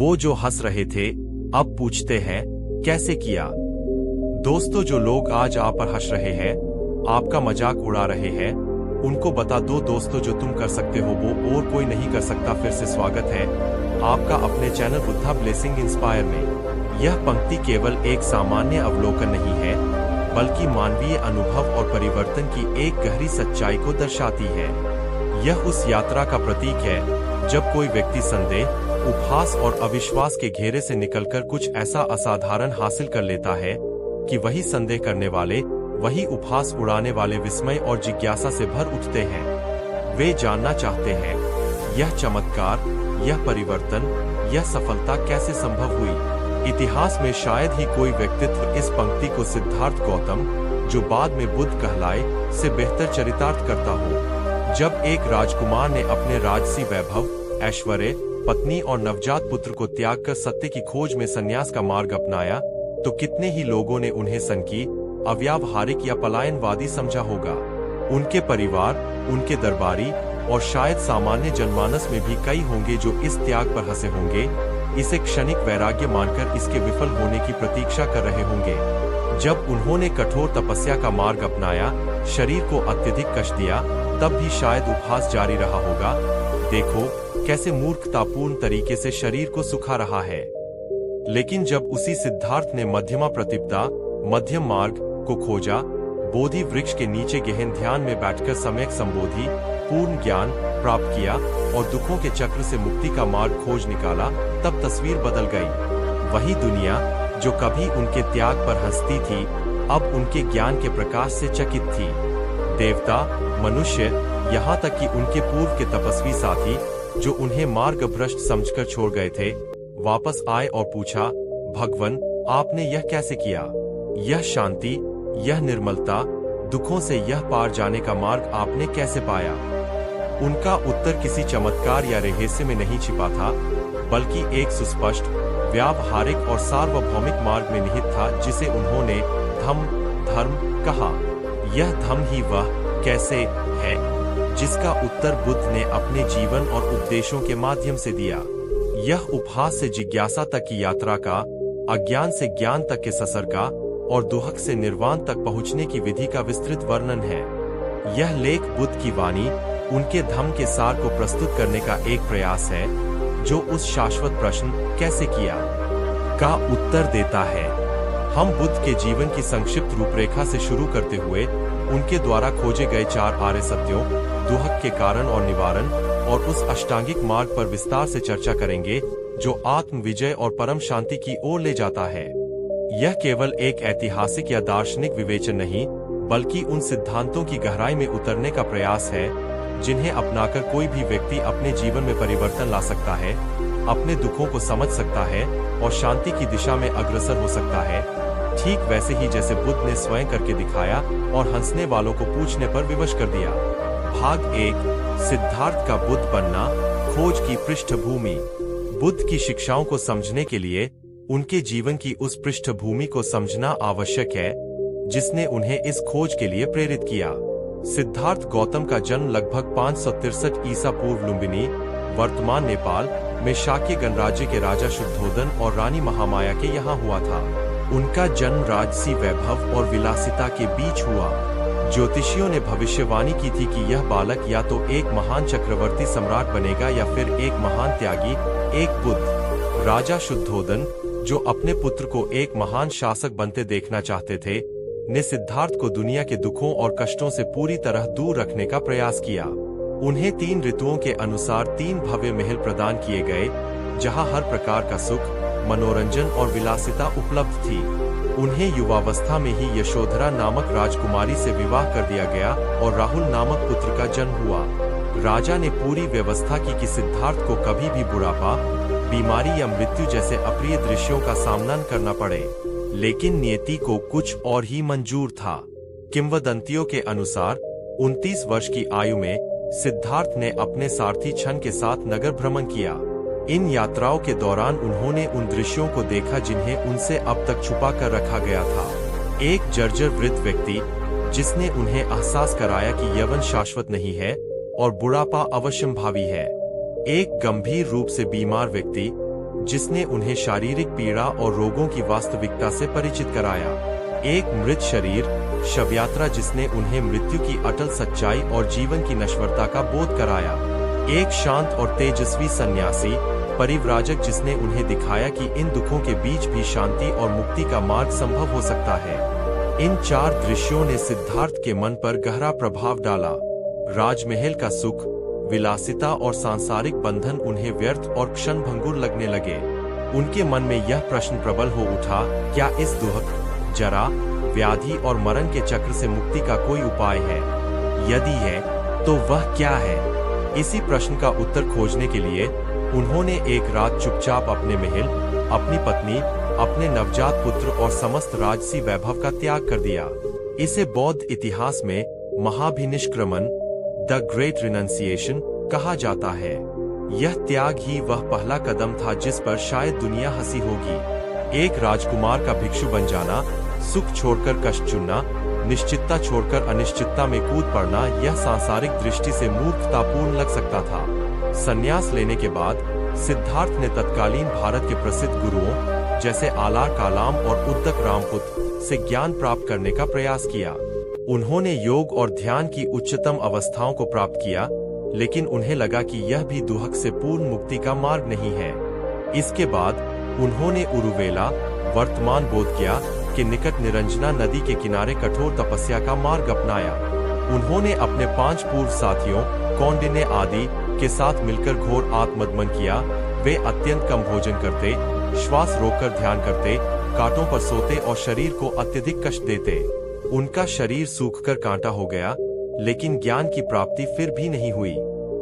वो जो हंस रहे थे अब पूछते हैं कैसे किया। दोस्तों, जो लोग आज आप पर हंस रहे हैं, आपका मजाक उड़ा रहे हैं, उनको बता दो दोस्तों, जो तुम कर सकते हो वो और कोई नहीं कर सकता। फिर से स्वागत है आपका अपने चैनल बुद्धा ब्लेसिंग इंस्पायर में। यह पंक्ति केवल एक सामान्य अवलोकन नहीं है, बल्कि मानवीय अनुभव और परिवर्तन की एक गहरी सच्चाई को दर्शाती है। यह उस यात्रा का प्रतीक है जब कोई व्यक्ति संदेह, उपहास और अविश्वास के घेरे से निकलकर कुछ ऐसा असाधारण हासिल कर लेता है कि वही संदेह करने वाले, वही उपहास उड़ाने वाले विस्मय और जिज्ञासा से भर उठते हैं। वे जानना चाहते हैं यह चमत्कार, यह परिवर्तन, यह सफलता कैसे संभव हुई। इतिहास में शायद ही कोई व्यक्तित्व इस पंक्ति को सिद्धार्थ गौतम, जो बाद में बुद्ध कहलाए, से बेहतर चरितार्थ करता हो। जब एक राजकुमार ने अपने राजसी वैभव, ऐश्वर्य, पत्नी और नवजात पुत्र को त्याग कर सत्य की खोज में संन्यास का मार्ग अपनाया, तो कितने ही लोगों ने उन्हें सनकी, अव्यावहारिक या पलायनवादी समझा होगा। उनके परिवार, उनके दरबारी और शायद सामान्य जनमानस में भी कई होंगे जो इस त्याग पर हंसे होंगे, इसे क्षणिक वैराग्य मानकर इसके विफल होने की प्रतीक्षा कर रहे होंगे। जब उन्होंने कठोर तपस्या का मार्ग अपनाया, शरीर को अत्यधिक कष्ट दिया, तब भी शायद उपहास जारी रहा होगा। देखो कैसे मूर्खतापूर्ण तरीके से शरीर को सुखा रहा है। लेकिन जब उसी सिद्धार्थ ने मध्यमा प्रतिपदा, मध्यम मार्ग को खोजा, बोधि वृक्ष के नीचे गहन ध्यान में बैठकर सम्यक संबोधि, पूर्ण ज्ञान प्राप्त किया और दुखों के चक्र से मुक्ति का मार्ग खोज निकाला, तब तस्वीर बदल गई। वही दुनिया जो कभी उनके त्याग पर हंसती थी, अब उनके ज्ञान के प्रकाश से चकित थी। देवता, मनुष्य, यहाँ तक कि उनके पूर्व के तपस्वी साथी, जो उन्हें मार्ग भ्रष्ट समझकर छोड़ गए थे, वापस आए और पूछा, भगवन, आपने यह कैसे किया? यह शांति, यह निर्मलता, दुखों से यह पार जाने का मार्ग आपने कैसे पाया? उनका उत्तर किसी चमत्कार या रहस्य में नहीं छिपा था, बल्कि एक सुस्पष्ट, व्यावहारिक और सार्वभौमिक मार्ग में निहित था, जिसे उन्होंने धर्म कहा। यह धर्म ही वह कैसे है जिसका उत्तर बुद्ध ने अपने जीवन और उपदेशों के माध्यम से दिया। यह उपहास से जिज्ञासा तक की यात्रा का, अज्ञान से ज्ञान तक के ससर का और दुहक से निर्वाण तक पहुंचने की विधि का विस्तृत वर्णन है। यह लेख बुद्ध की वाणी, उनके धम्म के सार को प्रस्तुत करने का एक प्रयास है, जो उस शाश्वत प्रश्न कैसे किया का उत्तर देता है। हम बुद्ध के जीवन की संक्षिप्त रूपरेखा से शुरू करते हुए उनके द्वारा खोजे गए 4 आर्य सत्यों, दुहक के कारण और निवारण और उस अष्टांगिक मार्ग पर विस्तार से चर्चा करेंगे जो आत्म विजय और परम शांति की ओर ले जाता है। यह केवल एक ऐतिहासिक या दार्शनिक विवेचन नहीं, बल्कि उन सिद्धांतों की गहराई में उतरने का प्रयास है जिन्हें अपनाकर कोई भी व्यक्ति अपने जीवन में परिवर्तन ला सकता है, अपने दुखों को समझ सकता है और शांति की दिशा में अग्रसर हो सकता है, ठीक वैसे ही जैसे बुद्ध ने स्वयं करके दिखाया और हंसने वालों को पूछने पर विवश कर दिया। भाग 1, सिद्धार्थ का बुद्ध बनना, खोज की पृष्ठभूमि। बुद्ध की शिक्षाओं को समझने के लिए उनके जीवन की उस पृष्ठभूमि को समझना आवश्यक है जिसने उन्हें इस खोज के लिए प्रेरित किया। सिद्धार्थ गौतम का जन्म लगभग 563 ईसा पूर्व लुम्बिनी, वर्तमान नेपाल में शाक्य गणराज्य के राजा शुद्धोधन और रानी महामाया के यहाँ हुआ था। उनका जन्म राजसी वैभव और विलासिता के बीच हुआ। ज्योतिषियों ने भविष्यवाणी की थी कि यह बालक या तो एक महान चक्रवर्ती सम्राट बनेगा या फिर एक महान त्यागी, एक बुद्ध। राजा शुद्धोधन, जो अपने पुत्र को एक महान शासक बनते देखना चाहते थे, ने सिद्धार्थ को दुनिया के दुखों और कष्टों से पूरी तरह दूर रखने का प्रयास किया। उन्हें 3 ऋतुओं के अनुसार 3 भव्य महल प्रदान किए गए, जहां हर प्रकार का सुख, मनोरंजन और विलासिता उपलब्ध थी। उन्हें युवावस्था में ही यशोधरा नामक राजकुमारी से विवाह कर दिया गया और राहुल नामक पुत्र का जन्म हुआ। राजा ने पूरी व्यवस्था की कि सिद्धार्थ को कभी भी बुढ़ापा, बीमारी या मृत्यु जैसे अप्रिय दृश्यों का सामना न करना पड़े। लेकिन नियति को कुछ और ही मंजूर था। किंवदंतियों के अनुसार 29 वर्ष की आयु में सिद्धार्थ ने अपने सारथी छन के साथ नगर भ्रमण किया। इन यात्राओं के दौरान उन्होंने उन दृश्यों को देखा जिन्हें उनसे अब तक छुपा कर रखा गया था। एक जर्जर वृद्ध व्यक्ति, जिसने उन्हें एहसास कराया कि यौवन शाश्वत नहीं है और बुढ़ापा अवश्यंभावी है। एक गंभीर रूप से बीमार व्यक्ति, जिसने उन्हें शारीरिक पीड़ा और रोगों की वास्तविकता से परिचित कराया। एक मृत शरीर शवयात्रा जिसने उन्हें मृत्यु की अटल सच्चाई और जीवन की नश्वरता का बोध कराया। एक शांत और तेजस्वी सन्यासी परिव्राजक जिसने उन्हें दिखाया कि इन दुखों के बीच भी शांति और मुक्ति का मार्ग संभव हो सकता है। इन 4 दृश्यों ने सिद्धार्थ के मन पर गहरा प्रभाव डाला। राजमहल का सुख, विलासिता और सांसारिक बंधन उन्हें व्यर्थ और क्षणभंगुर लगने लगे। उनके मन में यह प्रश्न प्रबल हो उठा, क्या इस दुख, जरा, व्याधि और मरण के चक्र से मुक्ति का कोई उपाय है? यदि है, तो वह क्या है? इसी प्रश्न का उत्तर खोजने के लिए उन्होंने एक रात चुपचाप अपने महल, अपनी पत्नी, अपने नवजात पुत्र और समस्त राजसी वैभव का त्याग कर दिया। इसे बौद्ध इतिहास में महाभिनिष्क्रमण, द ग्रेट रिनंसिएशन कहा जाता है। यह त्याग ही वह पहला कदम था जिस पर शायद दुनिया हंसी होगी। एक राजकुमार का भिक्षु बन जाना, सुख छोड़कर कष्ट चुनना, निश्चितता छोड़कर अनिश्चितता में कूद पड़ना, यह सांसारिक दृष्टि से मूर्खतापूर्ण लग सकता था। संन्यास लेने के बाद सिद्धार्थ ने तत्कालीन भारत के प्रसिद्ध गुरुओं जैसे आलार कालाम और उद्दक रामपुत से ज्ञान प्राप्त करने का प्रयास किया। उन्होंने योग और ध्यान की उच्चतम अवस्थाओं को प्राप्त किया, लेकिन उन्हें लगा कि यह भी दुहक से पूर्ण मुक्ति का मार्ग नहीं है। इसके बाद उन्होंने उरुवेला, वर्तमान बोधगया के निकट निरंजना नदी के किनारे कठोर तपस्या का मार्ग अपनाया। उन्होंने अपने 5 पूर्व साथियों कौंडिन्य आदि के साथ मिलकर घोर आत्मदमन किया। वे अत्यंत कम भोजन करते, श्वास रोककर ध्यान करते, कांटों पर सोते और शरीर को अत्यधिक कष्ट देते। उनका शरीर सूखकर कांटा हो गया, लेकिन ज्ञान की प्राप्ति फिर भी नहीं हुई।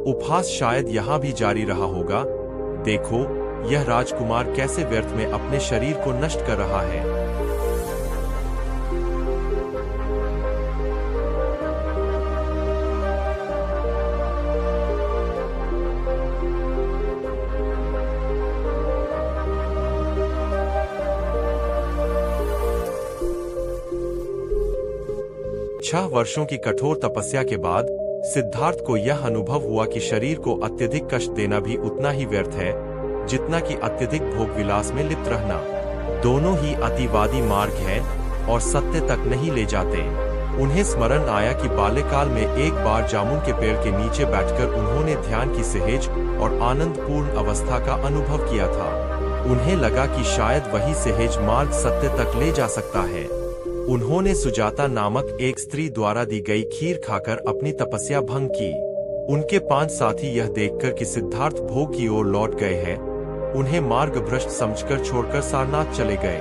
उपहास शायद यहाँ भी जारी रहा होगा। देखो, यह राजकुमार कैसे व्यर्थ में अपने शरीर को नष्ट कर रहा है। 6 वर्षों की कठोर तपस्या के बाद सिद्धार्थ को यह अनुभव हुआ कि शरीर को अत्यधिक कष्ट देना भी उतना ही व्यर्थ है जितना कि अत्यधिक भोग विलास में लिप्त रहना। दोनों ही अतिवादी मार्ग है और सत्य तक नहीं ले जाते। उन्हें स्मरण आया कि बाल्यकाल में एक बार जामुन के पेड़ के नीचे बैठकर उन्होंने ध्यान की सहज और आनंदपूर्ण अवस्था का अनुभव किया था। उन्हें लगा कि शायद वही सहज मार्ग सत्य तक ले जा सकता है। उन्होंने सुजाता नामक एक स्त्री द्वारा दी गई खीर खाकर अपनी तपस्या भंग की। उनके 5 साथी यह देखकर कि सिद्धार्थ भोग की ओर लौट गए हैं, उन्हें मार्ग भ्रष्ट समझकर छोड़कर सारनाथ चले गए।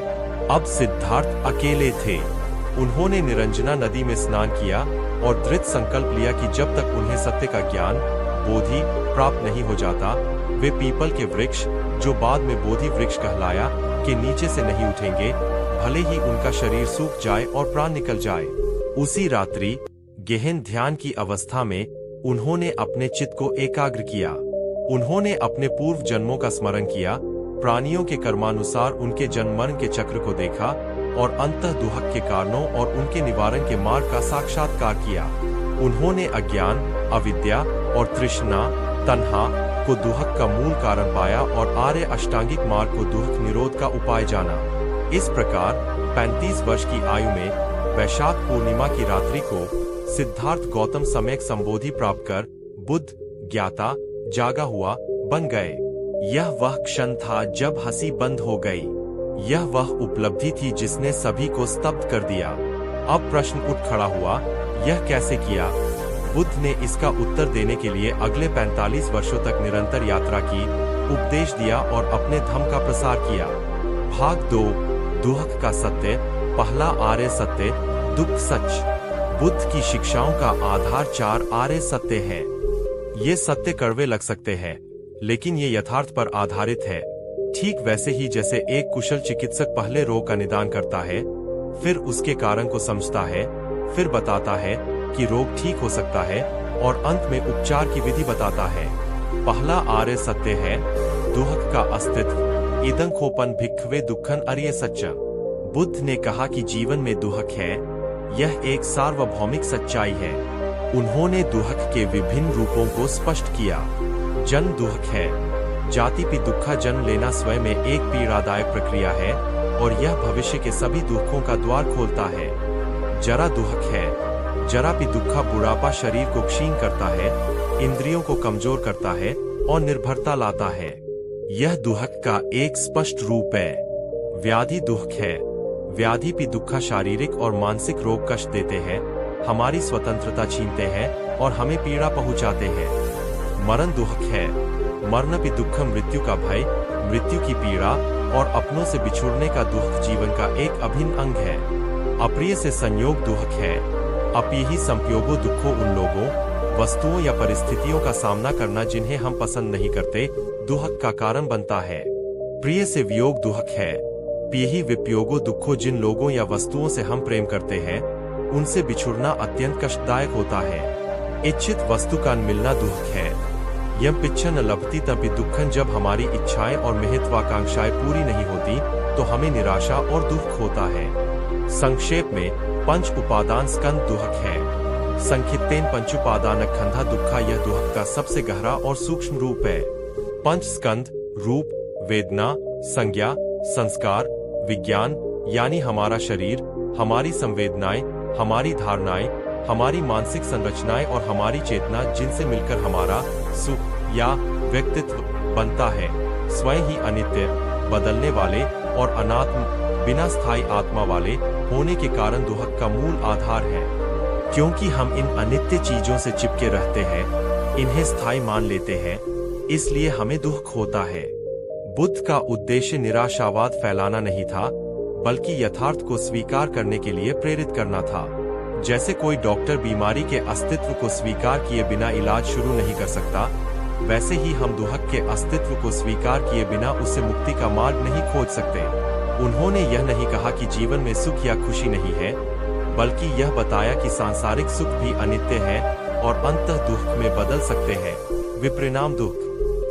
अब सिद्धार्थ अकेले थे। उन्होंने निरंजना नदी में स्नान किया और दृढ़ संकल्प लिया कि जब तक उन्हें सत्य का ज्ञान, बोधि प्राप्त नहीं हो जाता, वे पीपल के वृक्ष, जो बाद में बोधि वृक्ष कहलाया, के नीचे से नहीं उठेंगे, भले ही उनका शरीर सूख जाए और प्राण निकल जाए। उसी रात्रि गहन ध्यान की अवस्था में उन्होंने अपने चित्त को एकाग्र किया। उन्होंने अपने पूर्व जन्मों का स्मरण किया, प्राणियों के कर्मानुसार उनके जन्म मरण के चक्र को देखा और अंतः दुहक के कारणों और उनके निवारण के मार्ग का साक्षात्कार किया। उन्होंने अज्ञान, अविद्या और तृष्णा, तन्हा को दुहक का मूल कारण पाया और आर्य अष्टांगिक मार्ग को दुहक निरोध का उपाय जाना। इस प्रकार 35 वर्ष की आयु में वैशाख पूर्णिमा की रात्रि को सिद्धार्थ गौतम सम्यक संबोधि प्राप्त कर बुद्ध, ज्ञाता, जागा हुआ बन गए। यह वह क्षण था जब हंसी बंद हो गई। यह वह उपलब्धि थी जिसने सभी को स्तब्ध कर दिया। अब प्रश्न उठ खड़ा हुआ, यह कैसे किया? बुद्ध ने इसका उत्तर देने के लिए अगले 45 वर्षों तक निरंतर यात्रा की, उपदेश दिया और अपने धम्म का प्रसार किया। भाग 2, दुहक का सत्य। पहला आर्य सत्य, दुख सच। बुद्ध की शिक्षाओं का आधार 4 आर्य सत्य है। ये सत्य कड़वे लग सकते हैं, लेकिन ये यथार्थ पर आधारित है। ठीक वैसे ही जैसे एक कुशल चिकित्सक पहले रोग का निदान करता है, फिर उसके कारण को समझता है, फिर बताता है कि रोग ठीक हो सकता है और अंत में उपचार की विधि बताता है। पहला आर्य सत्य है दुहक का अस्तित्व। इदं खोपन भिक्खवे दुखन अर्य सच्चा। बुद्ध ने कहा कि जीवन में दुहक है, यह एक सार्वभौमिक सच्चाई है। उन्होंने दुहक के विभिन्न रूपों को स्पष्ट किया। जन्म दुहक है, जातिपि दुःखा जन्म लेना स्वयं में एक पीड़ादायक प्रक्रिया है और यह भविष्य के सभी दुखों का द्वार खोलता है। जरा दुहक है। जरापि दुःखा बुढ़ापा शरीर को क्षीण करता है, इंद्रियों को कमजोर करता है और निर्भरता लाता है। यह दुहक का एक स्पष्ट रूप है। व्याधि दुहक है। व्याधि भी दुःखा शारीरिक और मानसिक रोग कष्ट देते हैं, हमारी स्वतंत्रता छीनते हैं और हमें पीड़ा पहुंचाते हैं। मरण दुहक है। मरण भी दुःख मृत्यु का भय, मृत्यु की पीड़ा और अपनों से बिछुड़ने का दुख जीवन का एक अभिन्न अंग है। अप्रिय से संयोग दुहक है। अप्रिय संयोग दुखों उन लोगों, वस्तुओं या परिस्थितियों का सामना करना जिन्हें हम पसंद नहीं करते, दुहक का कारण बनता है। प्रिय से वियोग दुहक है। प्रिय विपयोगो दुखों जिन लोगों या वस्तुओं से हम प्रेम करते हैं, उनसे बिछुड़ना अत्यंत कष्टदायक होता है। इच्छित वस्तु का मिलना दुहक है। यम पिच्छन लभती तभी दुखन, जब हमारी इच्छाएं और महत्वाकांक्षाएं पूरी नहीं होती तो हमें निराशा और दुख होता है। संक्षेप में पंच उपादान स्कंद दुहक है। संखित्तेन पंचुपादान खंधा दुखा, यह दुहक का सबसे गहरा और सूक्ष्म रूप है। पंच स्कंद रूप, वेदना, संज्ञा, संस्कार, विज्ञान यानी हमारा शरीर, हमारी संवेदनाएं, हमारी धारणाएं, हमारी मानसिक संरचनाएं और हमारी चेतना, जिनसे मिलकर हमारा सुख या व्यक्तित्व बनता है। स्वयं ही अनित्य, बदलने वाले और अनात्म, बिना स्थायी आत्मा वाले होने के कारण दुहक का मूल आधार है। क्योंकि हम इन अनित्य चीजों से चिपके रहते हैं, इन्हें स्थायी मान लेते हैं, इसलिए हमें दुख होता है। बुद्ध का उद्देश्य निराशावाद फैलाना नहीं था, बल्कि यथार्थ को स्वीकार करने के लिए प्रेरित करना था। जैसे कोई डॉक्टर बीमारी के अस्तित्व को स्वीकार किए बिना इलाज शुरू नहीं कर सकता, वैसे ही हम दुहक के अस्तित्व को स्वीकार किए बिना उससे मुक्ति का मार्ग नहीं खोज सकते। उन्होंने यह नहीं कहा कि जीवन में सुख या खुशी नहीं है, बल्कि यह बताया कि सांसारिक सुख भी अनित्य है और अंततः दुख में बदल सकते हैं। विपरिणाम दुख,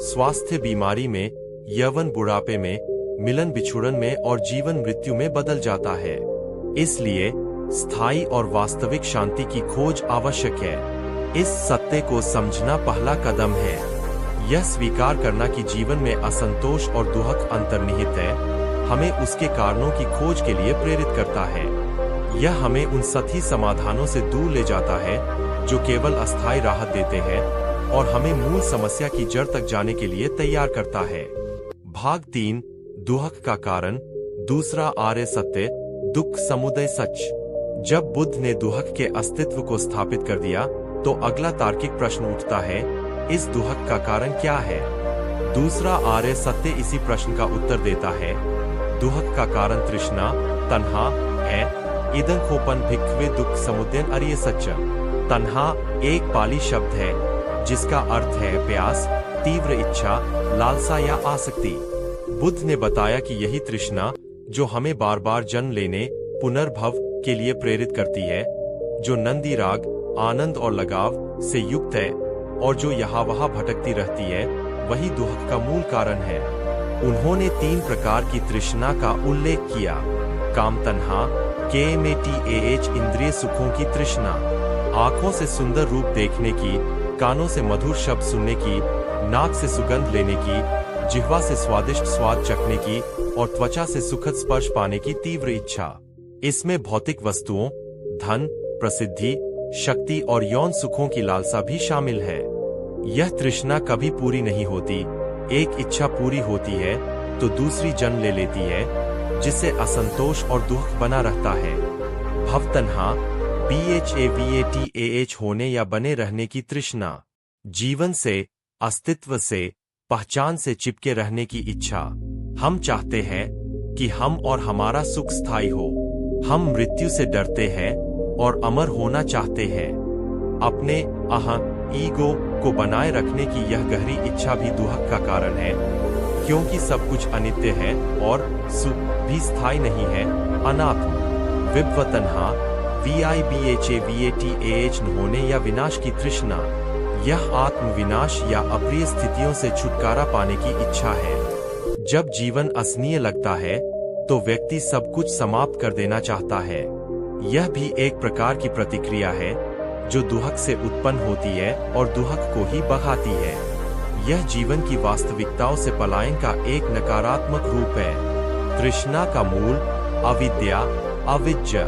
स्वास्थ्य बीमारी में, यौवन बुढ़ापे में, मिलन बिछुड़न में और जीवन मृत्यु में बदल जाता है। इसलिए स्थायी और वास्तविक शांति की खोज आवश्यक है। इस सत्य को समझना पहला कदम है। यह स्वीकार करना कि जीवन में असंतोष और दुहक अंतर्निहित है, हमें उसके कारणों की खोज के लिए प्रेरित करता है। यह हमें उन सभी समाधानों से दूर ले जाता है जो केवल अस्थायी राहत देते हैं और हमें मूल समस्या की जड़ तक जाने के लिए तैयार करता है। भाग 3, दुहक का कारण। दूसरा आर्य सत्य, दुख समुदय सच। जब बुद्ध ने दुहक के अस्तित्व को स्थापित कर दिया, तो अगला तार्किक प्रश्न उठता है, इस दुहक का कारण क्या है? दूसरा आर्य सत्य इसी प्रश्न का उत्तर देता है। दुहक का कारण तृष्णा, तन्हा है। इदं खोपन भिक्खवे दुख समुदयन अर्य सच्च। तन्हा एक पाली शब्द है जिसका अर्थ है प्यास, तीव्र इच्छा, लालसा या आसक्ति। बुद्ध ने बताया कि यही तृष्णा जो हमें बार बार जन्म लेने, पुनर्भव के लिए प्रेरित करती है, जो नंदी राग, आनंद और लगाव से युक्त है और जो यहाँ वहाँ भटकती रहती है, वही दुहक का मूल कारण है। उन्होंने 3 प्रकार की तृष्णा का उल्लेख किया। काम तन्हा, KMATAH इंद्रिय सुखों की तृष्णा, आंखों से सुंदर रूप देखने की, कानों से मधुर शब्द सुनने की, नाक से सुगंध लेने की, जिह्वा से स्वादिष्ट स्वाद चखने की और त्वचा से सुखद स्पर्श पाने की तीव्र इच्छा। इसमें भौतिक वस्तुओं, धन, प्रसिद्धि, शक्ति और यौन सुखों की लालसा भी शामिल है। यह तृष्णा कभी पूरी नहीं होती। एक इच्छा पूरी होती है तो दूसरी जन्म ले लेती है, जिससे असंतोष और दुख बना रहता है। भवतन्हा, BHAVATAH होने या बने रहने की तृष्णा, जीवन से, अस्तित्व से, पहचान से चिपके रहने की इच्छा। हम चाहते हैं कि हम और हमारा सुख स्थायी हो। हम मृत्यु से डरते हैं और अमर होना चाहते हैं। अपने अहं, ईगो को बनाए रखने की यह गहरी इच्छा भी दुहक का कारण है, क्योंकि सब कुछ अनित्य है और सुख भी स्थायी नहीं है, अनात्म। विभवतन्हा, VIBHAVATAH होने या विनाश की तृष्णा, यह आत्म विनाश या अप्रिय स्थितियों से छुटकारा पाने की इच्छा है। जब जीवन असनीय लगता है तो व्यक्ति सब कुछ समाप्त कर देना चाहता है। यह भी एक प्रकार की प्रतिक्रिया है जो दुहक से उत्पन्न होती है और दुहक को ही बढ़ाती है। यह जीवन की वास्तविकताओं से पलायन का एक नकारात्मक रूप है। तृष्णा का मूल अविद्या, अविज्ञा।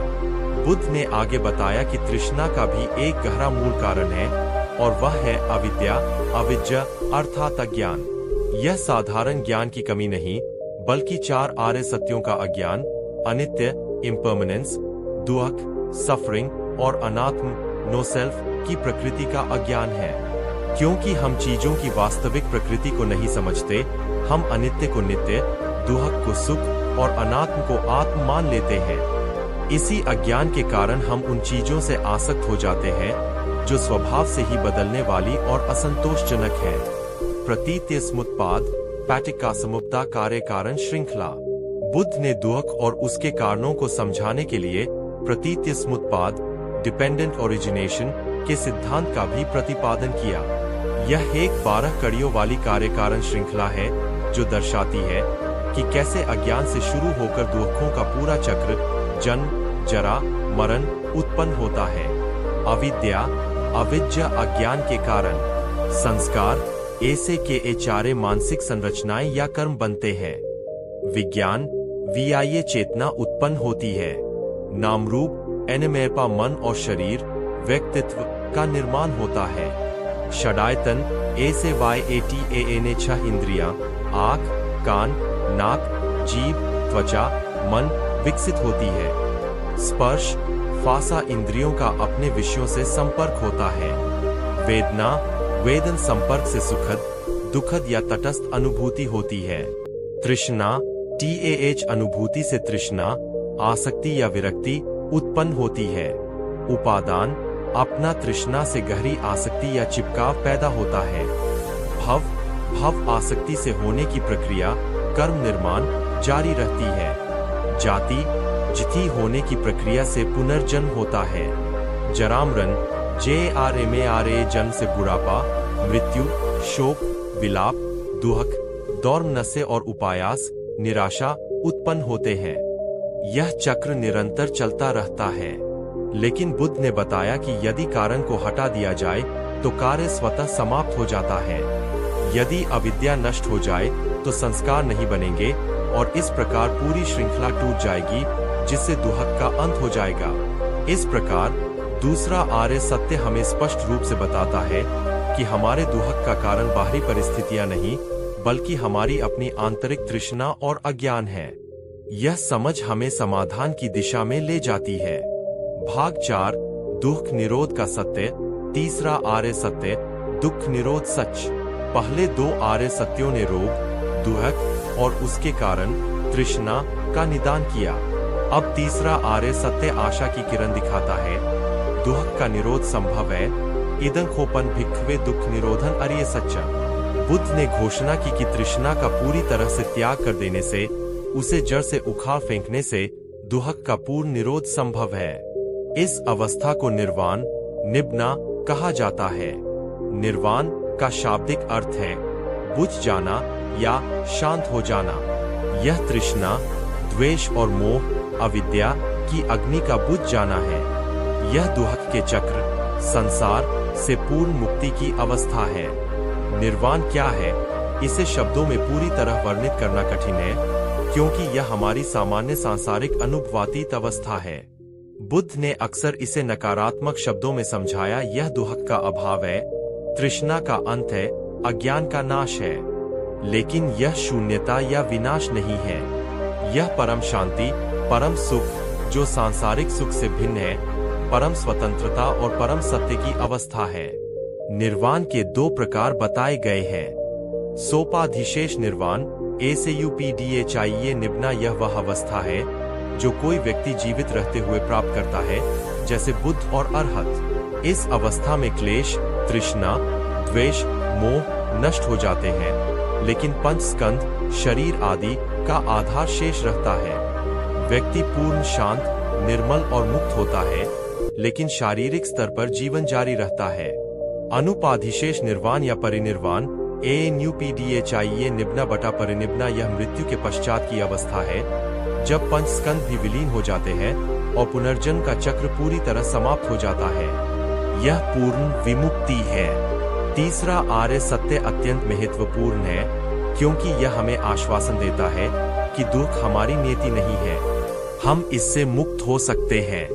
बुद्ध ने आगे बताया कि तृष्णा का भी एक गहरा मूल कारण है और वह है अविद्या, अविज्ञा अर्थात अज्ञान। यह साधारण ज्ञान की कमी नहीं, बल्कि 4 आर्य सत्यों का अज्ञान, अनित्य, इम्पर्मनेंस, दुख, सफरिंग और अनात्म, नो सेल्फ की प्रकृति का अज्ञान है। क्योंकि हम चीजों की वास्तविक प्रकृति को नहीं समझते, हम अनित्य को नित्य, दुख को सुख और अनात्म को आत्म मान लेते हैं। इसी अज्ञान के कारण हम उन चीजों से आसक्त हो जाते हैं जो स्वभाव से ही बदलने वाली और असंतोषजनक है। प्रतीत्य समुत्पाद, पैटिकासमुपदा कार्य कारण श्रृंखला। बुद्ध ने दुख और उसके कारणों को समझाने के लिए प्रतीत्य समुत्पाद, डिपेंडेंट ओरिजिनेशन के सिद्धांत का भी प्रतिपादन किया। यह एक 12 कड़ियों वाली कार्य कारण श्रृंखला है जो दर्शाती है कि कैसे अज्ञान से शुरू होकर दुखों का पूरा चक्र जन्म, जरा, मरण उत्पन्न होता है। अविद्या, अविज्ञा अज्ञान के कारण संस्कार ऐसे के चारे मानसिक संरचनाएं या कर्म बनते हैं। विज्ञान, वियाये चेतना उत्पन्न होती है। नाम रूप एनमेपा मन और शरीर, व्यक्तित्व का निर्माण होता है। षडायतन ऐसे वायएटीएने 6 इंद्रियां, आँख, कान, नाक, जीभ, त्वचा, मन विकसित होती है। स्पर्श, फासा इंद्रियों का अपने विषयों से संपर्क होता है। वेदना, वेदन संपर्क से सुखद, दुखद या तटस्थ अनुभूति होती है। तृष्णा, TAH अनुभूति से तृष्णा, आसक्ति या विरक्ति उत्पन्न होती है। उपादान, अपना तृष्णा से गहरी आसक्ति या चिपकाव पैदा होता है। भव, भव आसक्ति से होने की प्रक्रिया, कर्म निर्माण जारी रहती है। जाति, जिति होने की प्रक्रिया से पुनर्जन्म होता है। जरामरण, JRMARA जन्म से बुढ़ापा, मृत्यु, शोक, विलाप, दुख, दौर्मनस्य और उपायास, निराशा उत्पन्न होते हैं। यह चक्र निरंतर चलता रहता है। लेकिन बुद्ध ने बताया कि यदि कारण को हटा दिया जाए तो कार्य स्वतः समाप्त हो जाता है। यदि अविद्या नष्ट हो जाए तो संस्कार नहीं बनेंगे और इस प्रकार पूरी श्रृंखला टूट जाएगी, जिससे दुख का अंत हो जाएगा। इस प्रकार दूसरा आर्य सत्य हमें स्पष्ट रूप से बताता है कि हमारे दुख का कारण बाहरी परिस्थितियां नहीं, बल्कि हमारी अपनी आंतरिक तृष्णा और अज्ञान है। यह समझ हमें समाधान की दिशा में ले जाती है। भाग 4, दुख निरोध का सत्य। तीसरा आर्य सत्य, दुख निरोध सच। पहले 2 आर्य सत्यों ने रोग, दुख और उसके कारण तृष्णा का निदान किया। अब तीसरा आर्य सत्य आशा की किरण दिखाता है। दुख का निरोध संभव है। इदं खोपन भिक्खवे दुख निरोधन अर्य सच्चा। बुद्ध ने घोषणा की कि तृष्णा का पूरी तरह से त्याग कर देने से, उसे जड़ से उखाड़ फेंकने से दुख का पूर्ण निरोध संभव है। इस अवस्था को निर्वाण, निब्ना कहा जाता है। निर्वाण का शाब्दिक अर्थ है बुझ जाना या शांत हो जाना। यह तृष्णा, द्वेष और मोह, अविद्या की अग्नि का बुझ जाना है। यह दुख के चक्र, संसार से पूर्ण मुक्ति की अवस्था है। निर्वाण क्या है, इसे शब्दों में पूरी तरह वर्णित करना कठिन है, क्योंकि यह हमारी सामान्य सांसारिक अनुभवातीत अवस्था है। बुद्ध ने अक्सर इसे नकारात्मक शब्दों में समझाया। यह दुख का अभाव है, तृष्णा का अंत है, अज्ञान का नाश है। लेकिन यह शून्यता या विनाश नहीं है। यह परम शांति, परम सुख जो सांसारिक सुख से भिन्न है, परम स्वतंत्रता और परम सत्य की अवस्था है। निर्वाण के 2 प्रकार बताए गए हैं। सोपाधिशेष निर्वाण, ACUPDHIE निब्ना। यह वह अवस्था है जो कोई व्यक्ति जीवित रहते हुए प्राप्त करता है, जैसे बुद्ध और अरहत। इस अवस्था में क्लेश, तृष्णा, द्वेष, मोह नष्ट हो जाते हैं, लेकिन पंच स्कंध, शरीर आदि का आधार शेष रहता है। व्यक्ति पूर्ण शांत, निर्मल और मुक्त होता है, लेकिन शारीरिक स्तर पर जीवन जारी रहता है। अनुपाधिशेष निर्वाण या परिनिर्वाण, ANUPDHIE निब्ना बटा परिनिब्ना। यह मृत्यु के पश्चात की अवस्था है, जब पंच स्कंध भी विलीन हो जाते हैं और पुनर्जन्म का चक्र पूरी तरह समाप्त हो जाता है। यह पूर्ण विमुक्ति है। तीसरा आर्य सत्य अत्यंत महत्वपूर्ण है, क्योंकि यह हमें आश्वासन देता है कि दुख हमारी नियति नहीं है, हम इससे मुक्त हो सकते हैं।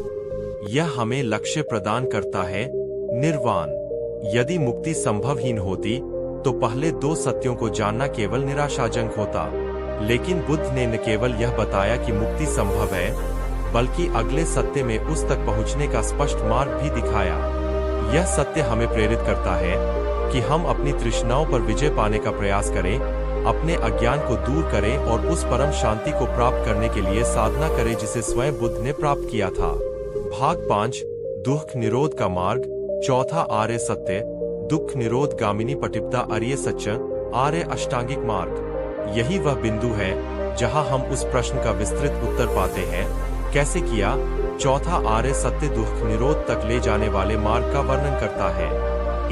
यह हमें लक्ष्य प्रदान करता है, निर्वाण। यदि मुक्ति संभवहीन होती तो पहले दो सत्यों को जानना केवल निराशाजनक होता, लेकिन बुद्ध ने न केवल यह बताया कि मुक्ति संभव है, बल्कि अगले सत्य में उस तक पहुंचने का स्पष्ट मार्ग भी दिखाया। यह सत्य हमें प्रेरित करता है कि हम अपनी तृष्णाओं पर विजय पाने का प्रयास करें, अपने अज्ञान को दूर करें और उस परम शांति को प्राप्त करने के लिए साधना करें जिसे स्वयं बुद्ध ने प्राप्त किया था। भाग 5, दुख निरोध का मार्ग। चौथा आर्य सत्य, दुख निरोध गामिनी पटिपदा आर्य सच्च, आर्य अष्टांगिक मार्ग। यही वह बिंदु है जहां हम उस प्रश्न का विस्तृत उत्तर पाते हैं, कैसे किया। चौथा आर्य सत्य दुख निरोध तक ले जाने वाले मार्ग का वर्णन करता है।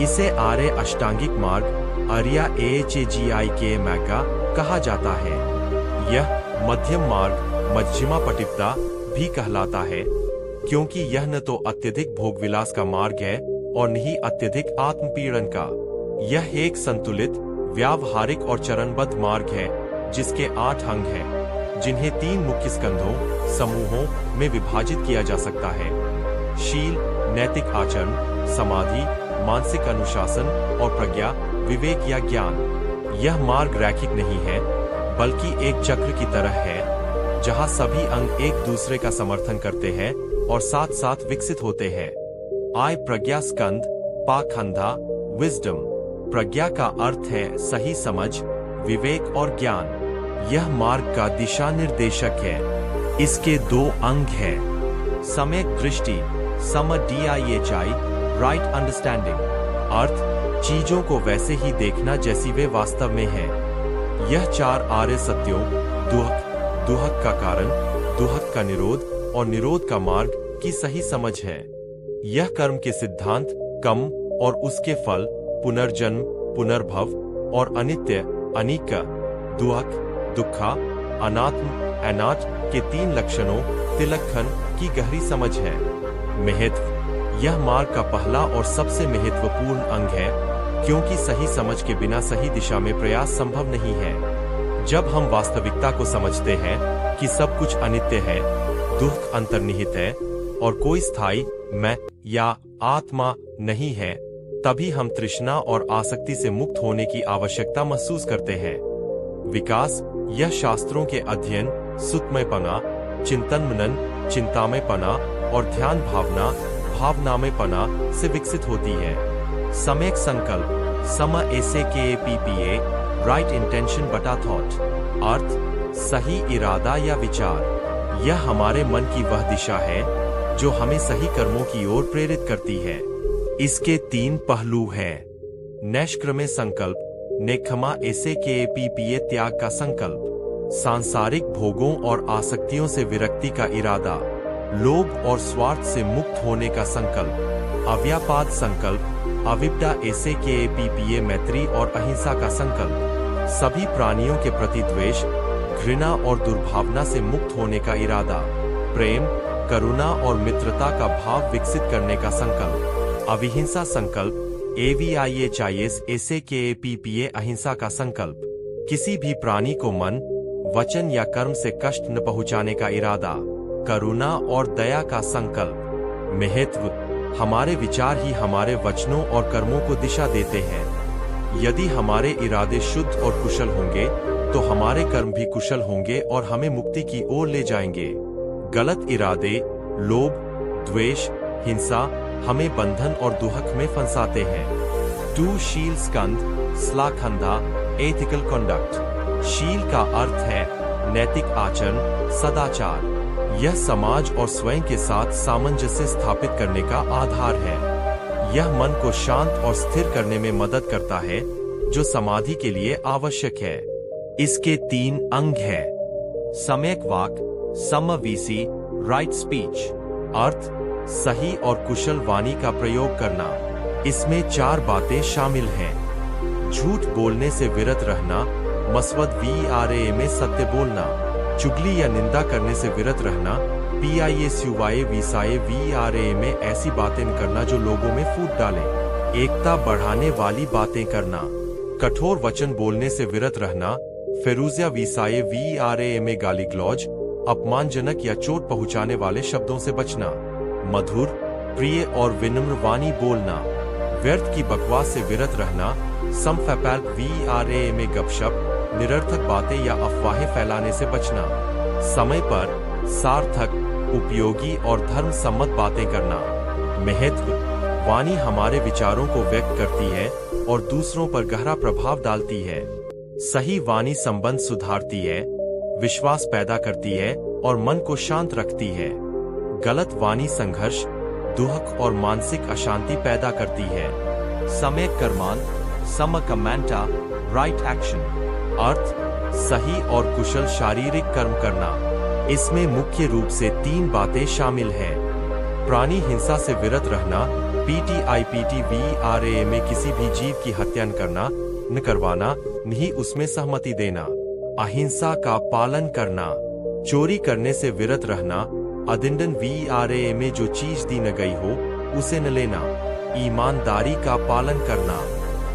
इसे आर्य अष्टांगिक मार्ग, आर्या AHAGIK मैगा कहा जाता है। यह मध्यम मार्ग, मध्यमा पटिपदा भी कहलाता है, क्योंकि यह न तो अत्यधिक भोगविलास का मार्ग है और न ही अत्यधिक आत्मपीड़न का। यह एक संतुलित, व्यावहारिक और चरणबद्ध मार्ग है जिसके 8 अंग हैं, जिन्हें 3 मुख्य स्कंधों समूहों में विभाजित किया जा सकता है: शील, नैतिक आचरण, समाधि, मानसिक अनुशासन और प्रज्ञा, विवेक या ज्ञान। यह मार्ग रैखिक नहीं है, बल्कि एक चक्र की तरह है जहां सभी अंग एक दूसरे का समर्थन करते हैं और साथ साथ विकसित होते हैं। आय प्रज्ञा स्कंद, पाखंधा, विजडम। प्रज्ञा का अर्थ है सही समझ, विवेक और ज्ञान। यह मार्ग का दिशा निर्देशक है। इसके 2 अंग हैं: सम्यक दृष्टि, DIHI, राइट अंडरस्टैंडिंग, अर्थ चीजों को वैसे ही देखना जैसी वे वास्तव में हैं। यह 4 आर्य सत्यों, दुहक, दुहक का कारण, दुहक का निरोध और निरोध का मार्ग की सही समझ है। यह कर्म के सिद्धांत, कर्म और उसके फल, पुनर्जन्म, पुनर्भव और अनित्य, अनिक, दुहक, दुखा, अनात्म, अनाथ के 3 लक्षणों, तिलक्षण की गहरी समझ है। महत्व, यह मार्ग का पहला और सबसे महत्वपूर्ण अंग है, क्योंकि सही समझ के बिना सही दिशा में प्रयास संभव नहीं है। जब हम वास्तविकता को समझते हैं कि सब कुछ अनित्य है, दुख अंतर्निहित है और कोई स्थायी मैं या आत्मा नहीं है, तभी हम तृष्णा और आसक्ति से मुक्त होने की आवश्यकता महसूस करते हैं। विकास, यह शास्त्रों के अध्ययन, सुतमयपना, चिंतन मनन, चिंतामयपना और ध्यान भावना, भावनामयपना से विकसित होती है। सम्यक संकल्प, SAKAPPA, राइट इंटेंशन बटा थॉट, अर्थ सही इरादा या विचार। यह हमारे मन की वह दिशा है जो हमें सही कर्मों की ओर प्रेरित करती है। इसके 3 पहलू हैं: नैष्क्रम्य संकल्प, नेक्षमा SAKAPPA, त्याग का संकल्प, सांसारिक भोगों और आसक्तियों से विरक्ति का इरादा, लोभ और स्वार्थ से मुक्त होने का संकल्प, अव्यापाद संकल्प, अविद्या SAKAPPA, मैत्री और अहिंसा का संकल्प, सभी प्राणियों के प्रति द्वेष, घृणा और दुर्भावना से मुक्त होने का इरादा, प्रेम, करुणा और मित्रता का भाव विकसित करने का संकल्प, अविहिंसा संकल्प, AVIHIS SAKAPPA, अहिंसा का संकल्प, किसी भी प्राणी को मन, वचन या कर्म से कष्ट न पहुंचाने का इरादा, करुणा और दया का संकल्प। महत्व, हमारे विचार ही हमारे वचनों और कर्मों को दिशा देते हैं। यदि हमारे इरादे शुद्ध और कुशल होंगे तो हमारे कर्म भी कुशल होंगे और हमें मुक्ति की ओर ले जाएंगे। गलत इरादे, लोभ, द्वेष, हिंसा हमें बंधन और दुहक में फंसाते हैं। 2 शील स्कंद, स्लाखंधा, एथिकल कंडक्ट। शील का अर्थ है नैतिक आचरण, सदाचार। यह समाज और स्वयं के साथ सामंजस्य स्थापित करने का आधार है। यह मन को शांत और स्थिर करने में मदद करता है, जो समाधि के लिए आवश्यक है। इसके 3 अंग हैं: सम्यक वाक, समवीसी, राइट स्पीच, अर्थ सही और कुशल वाणी का प्रयोग करना। इसमें 4 बातें शामिल हैं: झूठ बोलने से विरत रहना, मसवद VRA में सत्य बोलना, चुगली या निंदा करने से विरत रहना, PISUY VRA में ऐसी बातें न करना जो लोगों में फूट डालें, एकता बढ़ाने वाली बातें करना, कठोर वचन बोलने से विरत रहना, फेरूजिया वीसाये वीआरए में गाली गलौज, अपमानजनक या चोट पहुंचाने वाले शब्दों से बचना, मधुर, प्रिय और विनम्र वाणी बोलना, व्यर्थ की बकवास से विरत रहना, समफैपैल्प वीआरए में गपशप, निरर्थक बातें या अफवाहें फैलाने से बचना, समय पर सार्थक, उपयोगी और धर्म सम्मत बातें करना, महत्व, वाणी हमारे विचारों को व्यक्त करती है और दूसरों पर गहरा प्रभाव डालती है। सही वाणी संबंध सुधारती है, विश्वास पैदा करती है और मन को शांत रखती है। गलत वाणी संघर्ष, दुख और मानसिक अशांति पैदा करती है। सम्यक कर्मांत, समकमेंटा, राइट एक्शन, अर्थ, सही और कुशल शारीरिक कर्म करना। इसमें मुख्य रूप से 3 बातें शामिल हैं। प्राणी हिंसा से विरत रहना, PTIPTVRA में किसी भी जीव की हत्या न करवाना, नहीं उसमें सहमति देना, अहिंसा का पालन करना, चोरी करने से विरत रहना, अधिंडन VRA में जो चीज दी न गई हो उसे न लेना, ईमानदारी का पालन करना,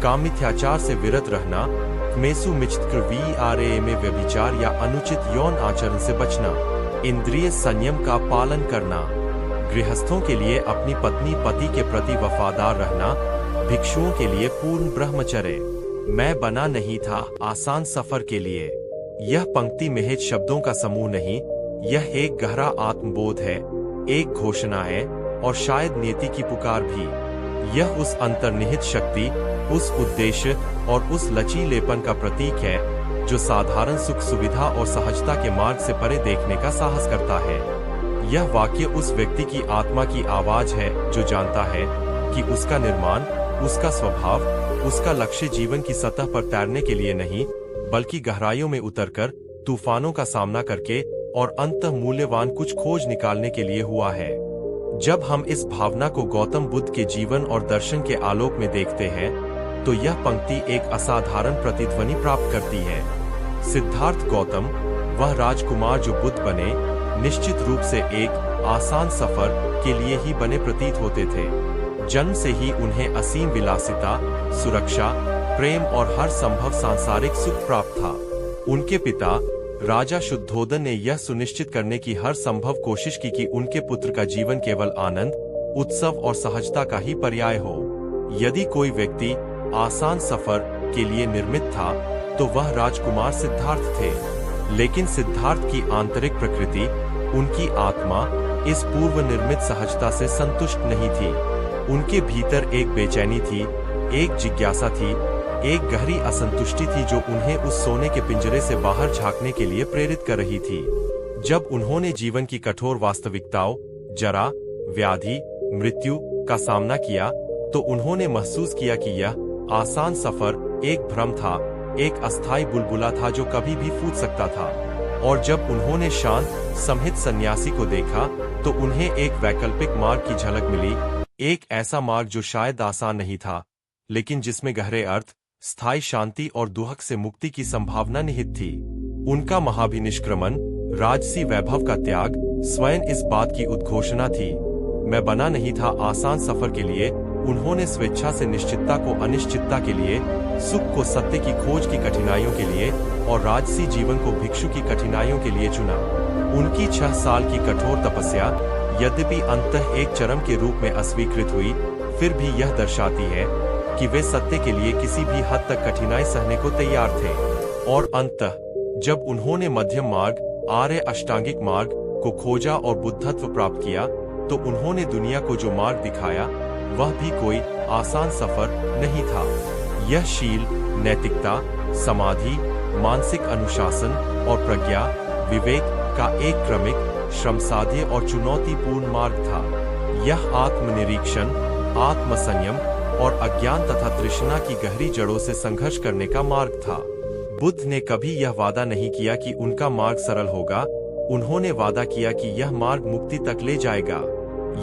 कामिथ्याचार से विरत रहना, मेसु मिचित्र VRA में व्यभिचार या अनुचित यौन आचरण से बचना, इंद्रिय संयम का पालन करना, गृहस्थों के लिए अपनी पत्नी पति के प्रति वफादार रहना, भिक्षुओं के लिए पूर्ण ब्रह्मचर्य। मैं बना नहीं था आसान सफर के लिए। यह पंक्ति महज शब्दों का समूह नहीं, यह एक गहरा आत्मबोध है, एक घोषणा है और शायद नियति की पुकार भी। यह उस अंतर्निहित शक्ति, उस उद्देश्य और उस लचीलेपन का प्रतीक है जो साधारण सुख सुविधा और सहजता के मार्ग से परे देखने का साहस करता है। यह वाक्य उस व्यक्ति की आत्मा की आवाज है जो जानता है कि उसका निर्माण, उसका स्वभाव, उसका लक्ष्य जीवन की सतह पर तैरने के लिए नहीं, बल्कि गहराइयों में उतरकर तूफानों का सामना करके और अंततः मूल्यवान कुछ खोज निकालने के लिए हुआ है। जब हम इस भावना को गौतम बुद्ध के जीवन और दर्शन के आलोक में देखते हैं, तो यह पंक्ति एक असाधारण प्रतिध्वनि प्राप्त करती है। सिद्धार्थ गौतम, वह राजकुमार जो बुद्ध बने, निश्चित रूप से एक आसान सफर के लिए ही बने प्रतीत होते थे। जन्म से ही उन्हें असीम विलासिता, सुरक्षा, प्रेम और हर संभव सांसारिक सुख प्राप्त था। उनके पिता राजा शुद्धोदन ने यह सुनिश्चित करने की हर संभव कोशिश की कि उनके पुत्र का जीवन केवल आनंद, उत्सव और सहजता का ही पर्याय हो। यदि कोई व्यक्ति आसान सफर के लिए निर्मित था, तो वह राजकुमार सिद्धार्थ थे। लेकिन सिद्धार्थ की आंतरिक प्रकृति, उनकी आत्मा, इस पूर्व निर्मित सहजता से संतुष्ट नहीं थी। उनके भीतर एक बेचैनी थी, एक जिज्ञासा थी, एक गहरी असंतुष्टि थी जो उन्हें उस सोने के पिंजरे से बाहर झांकने के लिए प्रेरित कर रही थी। जब उन्होंने जीवन की कठोर वास्तविकताओं, जरा, व्याधि, मृत्यु का सामना किया, तो उन्होंने महसूस किया कि यह आसान सफर एक भ्रम था, एक अस्थायी बुलबुला था जो कभी भी फूट सकता था। और जब उन्होंने शांत, संहित सन्यासी को देखा, तो उन्हें एक वैकल्पिक मार्ग की झलक मिली, एक ऐसा मार्ग जो शायद आसान नहीं था, लेकिन जिसमें गहरे अर्थ, स्थायी शांति और दुहक से मुक्ति की संभावना निहित थी। उनका महाभिनिष्क्रमण, राजसी वैभव का त्याग, स्वयं इस बात की उद्घोषणा थी। मैं बना नहीं था आसान सफर के लिए। उन्होंने स्वेच्छा से निश्चितता को अनिश्चितता के लिए, सुख को सत्य की खोज की कठिनाइयों के लिए और राजसी जीवन को भिक्षु की कठिनाइयों के लिए चुना। उनकी 6 साल की कठोर तपस्या, यद्यपि अंततः एक चरम के रूप में अस्वीकृत हुई, फिर भी यह दर्शाती है कि वे सत्य के लिए किसी भी हद तक कठिनाई सहने को तैयार थे। और अंततः जब उन्होंने मध्यम मार्ग, आर्य अष्टांगिक मार्ग को खोजा और बुद्धत्व प्राप्त किया, तो उन्होंने दुनिया को जो मार्ग दिखाया, वह भी कोई आसान सफर नहीं था। यह शील, नैतिकता, समाधि, मानसिक अनुशासन और प्रज्ञा, विवेक का एक क्रमिक, श्रमसाध्य और चुनौतीपूर्ण मार्ग था। यह आत्मनिरीक्षण, आत्मसंयम और अज्ञान तथा तृष्णा की गहरी जड़ों से संघर्ष करने का मार्ग था। बुद्ध ने कभी यह वादा नहीं किया कि उनका मार्ग सरल होगा। उन्होंने वादा किया कि यह मार्ग मुक्ति तक ले जाएगा।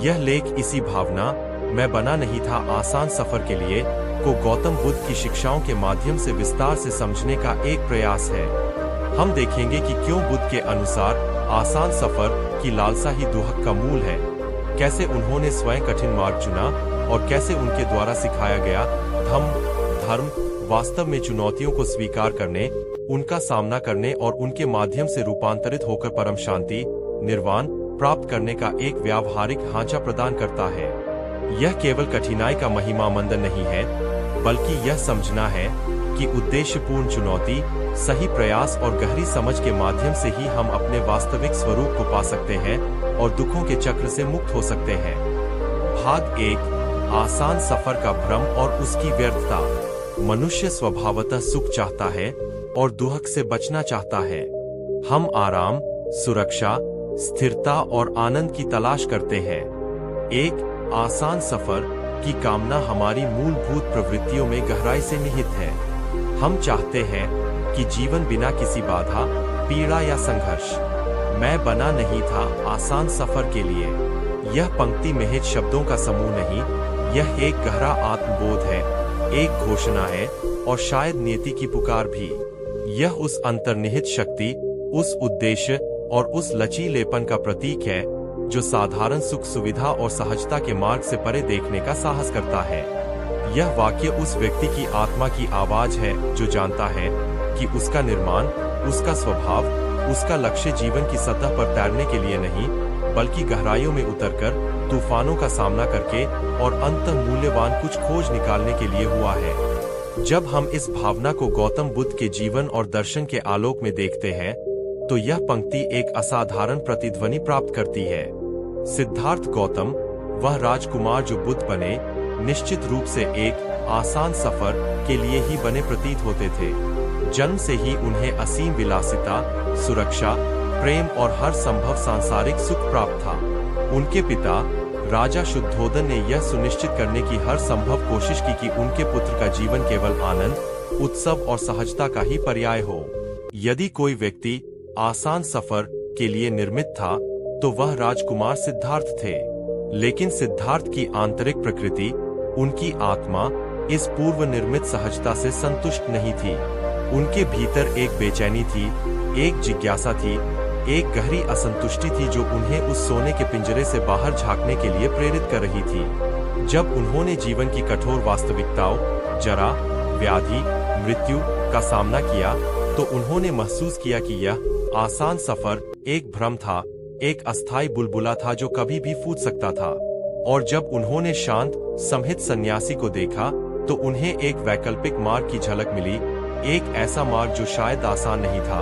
यह लेख इसी भावना, मैं बना नहीं था आसान सफर के लिए, को गौतम बुद्ध की शिक्षाओं के माध्यम से विस्तार से समझने का एक प्रयास है। हम देखेंगे कि क्यों बुद्ध के अनुसार आसान सफर की लालसा ही दुहक का मूल है, कैसे उन्होंने स्वयं कठिन मार्ग चुना और कैसे उनके द्वारा सिखाया गया धर्म वास्तव में चुनौतियों को स्वीकार करने, उनका सामना करने और उनके माध्यम से रूपांतरित होकर परम शांति, निर्वाण प्राप्त करने का एक व्यावहारिक ढांचा प्रदान करता है। यह केवल कठिनाई का महिमा मंडन नहीं है, बल्कि यह समझना है कि उद्देश्यपूर्ण चुनौती, सही प्रयास और गहरी समझ के माध्यम से ही हम अपने वास्तविक स्वरूप को पा सकते हैं और दुखों के चक्र से मुक्त हो सकते हैं। भाग 1, आसान सफर का भ्रम और उसकी व्यर्थता। मनुष्य स्वभावतः सुख चाहता है और दुख से बचना चाहता है। हम आराम, सुरक्षा, स्थिरता और आनंद की तलाश करते हैं। एक आसान सफर की कामना हमारी मूलभूत प्रवृत्तियों में गहराई से निहित है। हम चाहते हैं कि जीवन बिना किसी बाधा, पीड़ा या संघर्ष। मैं बना नहीं था आसान सफर के लिए। यह पंक्ति महज शब्दों का समूह नहीं, यह एक गहरा आत्मबोध है, एक घोषणा है और शायद नियति की पुकार भी। यह उस अंतर्निहित शक्ति, उस उद्देश्य और उस लचीलेपन का प्रतीक है जो साधारण सुख सुविधा और सहजता के मार्ग से परे देखने का साहस करता है। यह वाक्य उस व्यक्ति की आत्मा की आवाज है जो जानता है कि उसका निर्माण, उसका स्वभाव, उसका लक्ष्य जीवन की सतह पर तैरने के लिए नहीं, बल्कि गहराइयों में उतरकर तूफानों का सामना करके और अंततः मूल्यवान कुछ खोज निकालने के लिए हुआ है। जब हम इस भावना को गौतम बुद्ध के जीवन और दर्शन के आलोक में देखते हैं, तो यह पंक्ति एक असाधारण प्रतिध्वनि प्राप्त करती है। सिद्धार्थ गौतम, वह राजकुमार जो बुद्ध बने, निश्चित रूप से एक आसान सफर के लिए ही बने प्रतीत होते थे। जन्म से ही उन्हें असीम विलासिता, सुरक्षा, प्रेम और हर संभव सांसारिक सुख प्राप्त था। उनके पिता राजा शुद्धोदन ने यह सुनिश्चित करने की हर संभव कोशिश की कि उनके पुत्र का जीवन केवल आनंद, उत्सव और सहजता का ही पर्याय हो। यदि कोई व्यक्ति आसान सफर के लिए निर्मित था, तो वह राजकुमार सिद्धार्थ थे। लेकिन सिद्धार्थ की आंतरिक प्रकृति, उनकी आत्मा इस पूर्व निर्मित सहजता से संतुष्ट नहीं थी। उनके भीतर एक बेचैनी थी, एक जिज्ञासा थी, एक गहरी असंतुष्टि थी जो उन्हें उस सोने के पिंजरे से बाहर झांकने के लिए प्रेरित कर रही थी। जब उन्होंने जीवन की कठोर वास्तविकताओं, जरा, व्याधि, मृत्यु का सामना किया, तो उन्होंने महसूस किया कि यह आसान सफर एक भ्रम था, एक अस्थायी बुलबुला था जो कभी भी फूट सकता था। और जब उन्होंने शांत, संहित सन्यासी को देखा, तो उन्हें एक वैकल्पिक मार्ग की झलक मिली, एक ऐसा मार्ग जो शायद आसान नहीं था,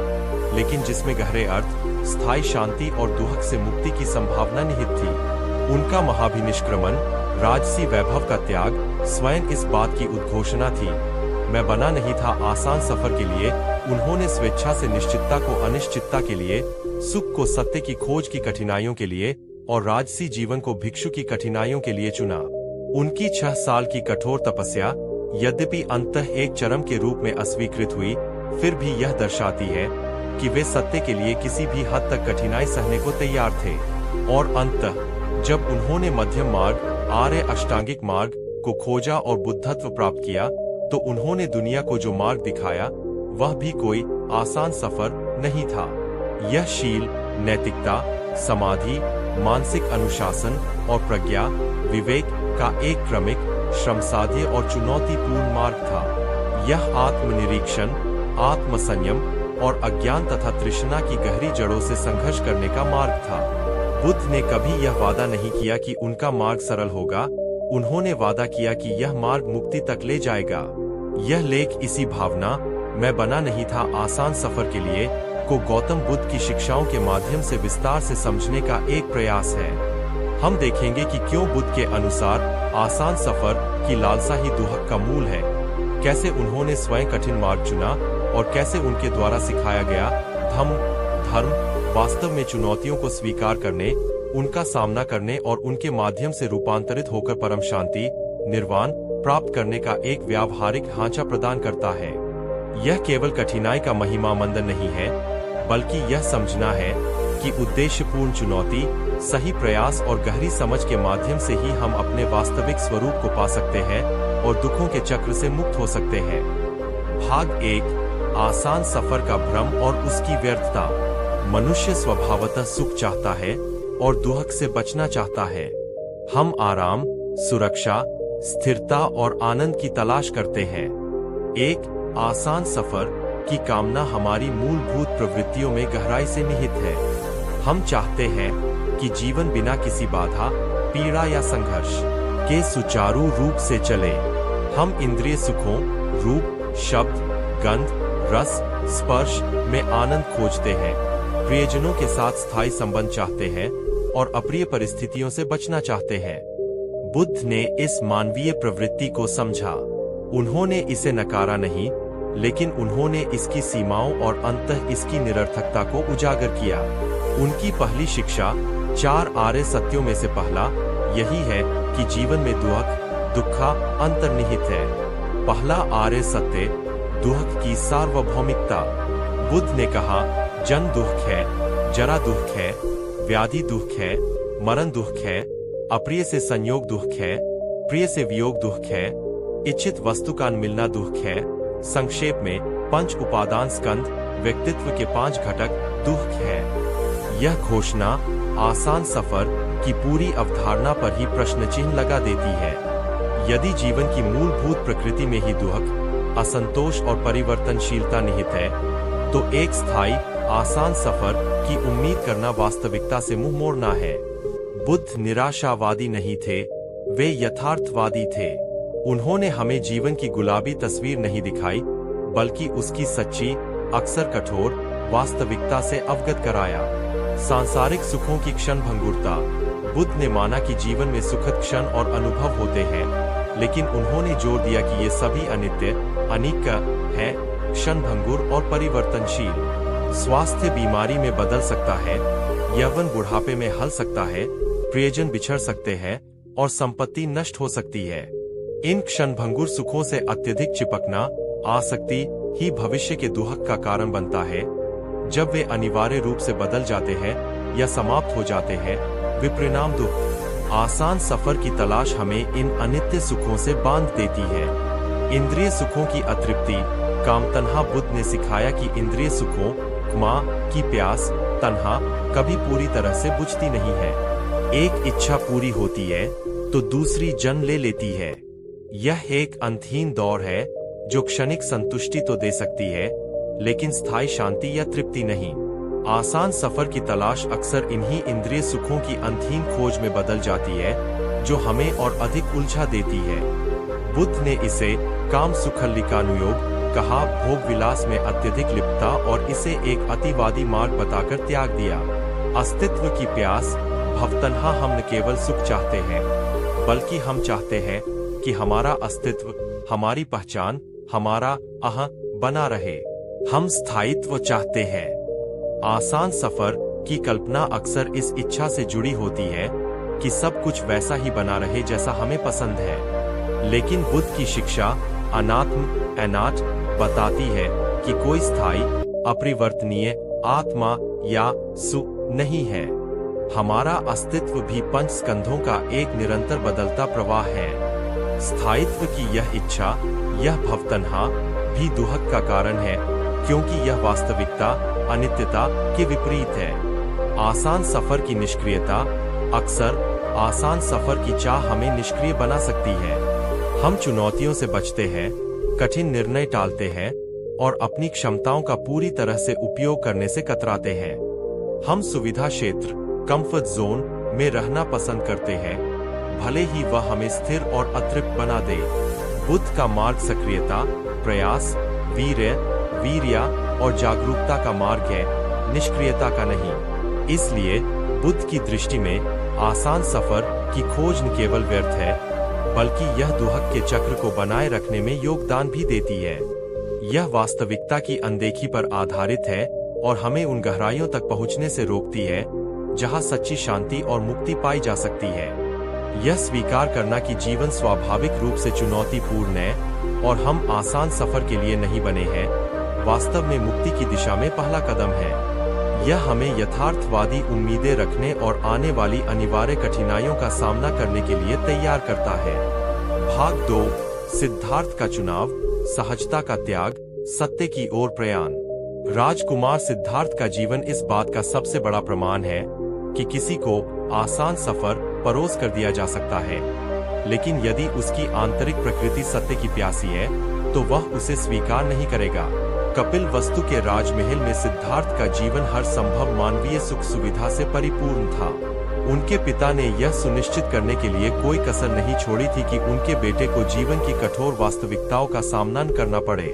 लेकिन जिसमें गहरे अर्थ, स्थायी शांति और दुख से मुक्ति की संभावना निहित थी। उनका महाभिनिष्क्रमण, राजसी वैभव का त्याग, स्वयं इस बात की उद्घोषणा थी। मैं बना नहीं था आसान सफर के लिए। उन्होंने स्वेच्छा से निश्चितता को अनिश्चितता के लिए, सुख को सत्य की खोज की कठिनाइयों के लिए और राजसी जीवन को भिक्षु की कठिनाइयों के लिए चुना। उनकी 6 साल की कठोर तपस्या, यद्यपि अंततः एक चरम के रूप में अस्वीकृत हुई, फिर भी यह दर्शाती है कि वे सत्य के लिए किसी भी हद तक कठिनाई सहने को तैयार थे। और अंततः जब उन्होंने मध्यम मार्ग, आर्य अष्टांगिक मार्ग को खोजा और बुद्धत्व प्राप्त किया, तो उन्होंने दुनिया को जो मार्ग दिखाया, वह भी कोई आसान सफर नहीं था। यह शील, नैतिकता, समाधि, मानसिक अनुशासन और प्रज्ञा, विवेक का एक क्रमिक, श्रमसाध्य और चुनौतीपूर्ण मार्ग था। यह आत्मनिरीक्षण, आत्मसंयम और अज्ञान तथा तृष्णा की गहरी जड़ों से संघर्ष करने का मार्ग था। बुद्ध ने कभी यह वादा नहीं किया कि उनका मार्ग सरल होगा। उन्होंने वादा किया कि यह मार्ग मुक्ति तक ले जाएगा। यह लेख इसी भावना, मैं बना नहीं था आसान सफर के लिए, को गौतम बुद्ध की शिक्षाओं के माध्यम से विस्तार से समझने का एक प्रयास है। हम देखेंगे कि क्यों बुद्ध के अनुसार आसान सफर की लालसा ही दुख का मूल है, कैसे उन्होंने स्वयं कठिन मार्ग चुना और कैसे उनके द्वारा सिखाया गया धर्म वास्तव में चुनौतियों को स्वीकार करने, उनका सामना करने और उनके माध्यम से रूपांतरित होकर परम शांति, निर्वाण प्राप्त करने का एक व्यावहारिक ढांचा प्रदान करता है। यह केवल कठिनाई का महिमा मंडन नहीं है, बल्कि यह समझना है कि उद्देश्यपूर्ण चुनौती, सही प्रयास और गहरी समझ के माध्यम से ही हम अपने वास्तविक स्वरूप को पा सकते हैं और दुखों के चक्र से मुक्त हो सकते हैं। भाग 1, आसान सफर का भ्रम और उसकी व्यर्थता। मनुष्य स्वभावतः सुख चाहता है और दुख से बचना चाहता है। हम आराम, सुरक्षा, स्थिरता और आनंद की तलाश करते हैं। एक आसान सफर की कामना हमारी मूलभूत प्रवृत्तियों में गहराई से निहित है। हम चाहते हैं कि जीवन बिना किसी बाधा, पीड़ा या संघर्ष के सुचारू रूप से चले। हम इंद्रिय सुखों, रूप, शब्द, गंध, रस, स्पर्श में आनंद खोजते हैं, प्रियजनों के साथ स्थायी संबंध चाहते हैं और अप्रिय परिस्थितियों से बचना चाहते हैं। बुद्ध ने इस मानवीय प्रवृत्ति को समझा। उन्होंने इसे नकारा नहीं, लेकिन उन्होंने इसकी सीमाओं और अंततः इसकी निरर्थकता को उजागर किया। उनकी पहली शिक्षा 4 आर्य सत्यों में से पहला यही है कि जीवन में दुखा अंतर्निहित है। पहला आर्य सत्य दुख की सार्वभौमिकता। बुद्ध ने कहा, जन्म दुख है, जरा दुख है, व्याधि दुख है, मरण दुख है, अप्रिय से संयोग दुख है, प्रिय से वियोग दुख है, इच्छित वस्तु का मिलना दुख है। संक्षेप में 5 उपादान स्कंध व्यक्तित्व के 5 घटक दुख है। यह घोषणा आसान सफर की पूरी अवधारणा पर ही प्रश्न चिन्ह लगा देती है। यदि जीवन की मूलभूत प्रकृति में ही दुख, असंतोष और परिवर्तनशीलता निहित है, तो एक स्थायी आसान सफर की उम्मीद करना वास्तविकता से मुंह मोड़ना है। बुद्ध निराशावादी नहीं थे, वे यथार्थवादी थे। उन्होंने हमें जीवन की गुलाबी तस्वीर नहीं दिखाई, बल्कि उसकी सच्ची, अक्सर कठोर वास्तविकता से अवगत कराया। सांसारिक सुखों की क्षणभंगुरता। बुद्ध ने माना कि जीवन में सुखद क्षण और अनुभव होते हैं, लेकिन उन्होंने जोर दिया कि ये सभी अनित्य, अनिक हैं, क्षणभंगुर और परिवर्तनशील। स्वास्थ्य बीमारी में बदल सकता है, यौवन बुढ़ापे में हल सकता है, प्रियजन बिछड़ सकते हैं और संपत्ति नष्ट हो सकती है। इन क्षणभंगुर सुखों से अत्यधिक चिपकना, आसक्ति ही भविष्य के दुख का कारण बनता है। जब वे अनिवार्य रूप से बदल जाते हैं या समाप्त हो जाते हैं, विपरिणाम दुख। आसान सफर की तलाश हमें इन अनित्य सुखों से बांध देती है। इंद्रिय सुखों की अतृप्ति, कामतन्हा। बुद्ध ने सिखाया कि इंद्रिय सुखों की प्यास, तन्हा, कभी पूरी तरह से बुझती नहीं है। एक इच्छा पूरी होती है तो दूसरी जन्म ले लेती है। यह एक अंतहीन दौड़ है जो क्षणिक संतुष्टि तो दे सकती है, लेकिन स्थायी शांति या तृप्ति नहीं। आसान सफर की तलाश अक्सर इन्हीं इंद्रिय सुखों की अंतहीन खोज में बदल जाती है, जो हमें और अधिक उलझा देती है। बुद्ध ने इसे काम सुखल्लिकानुयोग कहा, भोग विलास में अत्यधिक लिप्तता, और इसे एक अतिवादी मार्ग बताकर त्याग दिया। अस्तित्व की प्यास भवतन्हा। हम न केवल सुख चाहते हैं, बल्कि हम चाहते हैं कि हमारा अस्तित्व, हमारी पहचान, हमारा अह बना रहे। हम स्थायित्व चाहते हैं। आसान सफर की कल्पना अक्सर इस इच्छा से जुड़ी होती है कि सब कुछ वैसा ही बना रहे जैसा हमें पसंद है। लेकिन बुद्ध की शिक्षा अनात्म बताती है कि कोई स्थायी, अपरिवर्तनीय आत्मा या सु नहीं है। हमारा अस्तित्व भी 5 स्कंधों का एक निरंतर बदलता प्रवाह है। स्थायित्व की यह इच्छा, यह भवतन्हा भी दुख का कारण है, क्योंकि यह वास्तविकता, अनित्यता के विपरीत है। आसान सफर की निष्क्रियता। अक्सर आसान सफर की चाह हमें निष्क्रिय बना सकती है। हम चुनौतियों से बचते हैं, कठिन निर्णय टालते हैं और अपनी क्षमताओं का पूरी तरह से उपयोग करने से कतराते हैं। हम सुविधा क्षेत्र, कंफर्ट जोन में रहना पसंद करते हैं, भले ही वह हमें स्थिर और अतृप्त बना दे। बुद्ध का मार्ग सक्रियता, प्रयास, वीर्य और जागरूकता का मार्ग है, निष्क्रियता का नहीं। इसलिए बुद्ध की दृष्टि में आसान सफर की खोज न केवल व्यर्थ है, बल्कि यह दुख के चक्र को बनाए रखने में योगदान भी देती है। यह वास्तविकता की अनदेखी पर आधारित है और हमें उन गहराइयों तक पहुंचने से रोकती है जहां सच्ची शांति और मुक्ति पाई जा सकती है। यह स्वीकार करना कि जीवन स्वाभाविक रूप से चुनौतीपूर्ण है और हम आसान सफर के लिए नहीं बने हैं, वास्तव में मुक्ति की दिशा में पहला कदम है। यह हमें यथार्थवादी उम्मीदें रखने और आने वाली अनिवार्य कठिनाइयों का सामना करने के लिए तैयार करता है। भाग 2, सिद्धार्थ का चुनाव, सहजता का त्याग, सत्य की ओर प्रयाण। राजकुमार सिद्धार्थ का जीवन इस बात का सबसे बड़ा प्रमाण है कि किसी को आसान सफर परोस कर दिया जा सकता है। लेकिन यदि उसकी आंतरिक प्रकृति सत्य की प्यासी है तो वह उसे स्वीकार नहीं करेगा। कपिल वस्तु के राजमहल में सिद्धार्थ का जीवन हर संभव मानवीय सुख सुविधा से परिपूर्ण था। उनके पिता ने यह सुनिश्चित करने के लिए कोई कसर नहीं छोड़ी थी कि उनके बेटे को जीवन की कठोर वास्तविकताओं का सामना करना पड़े।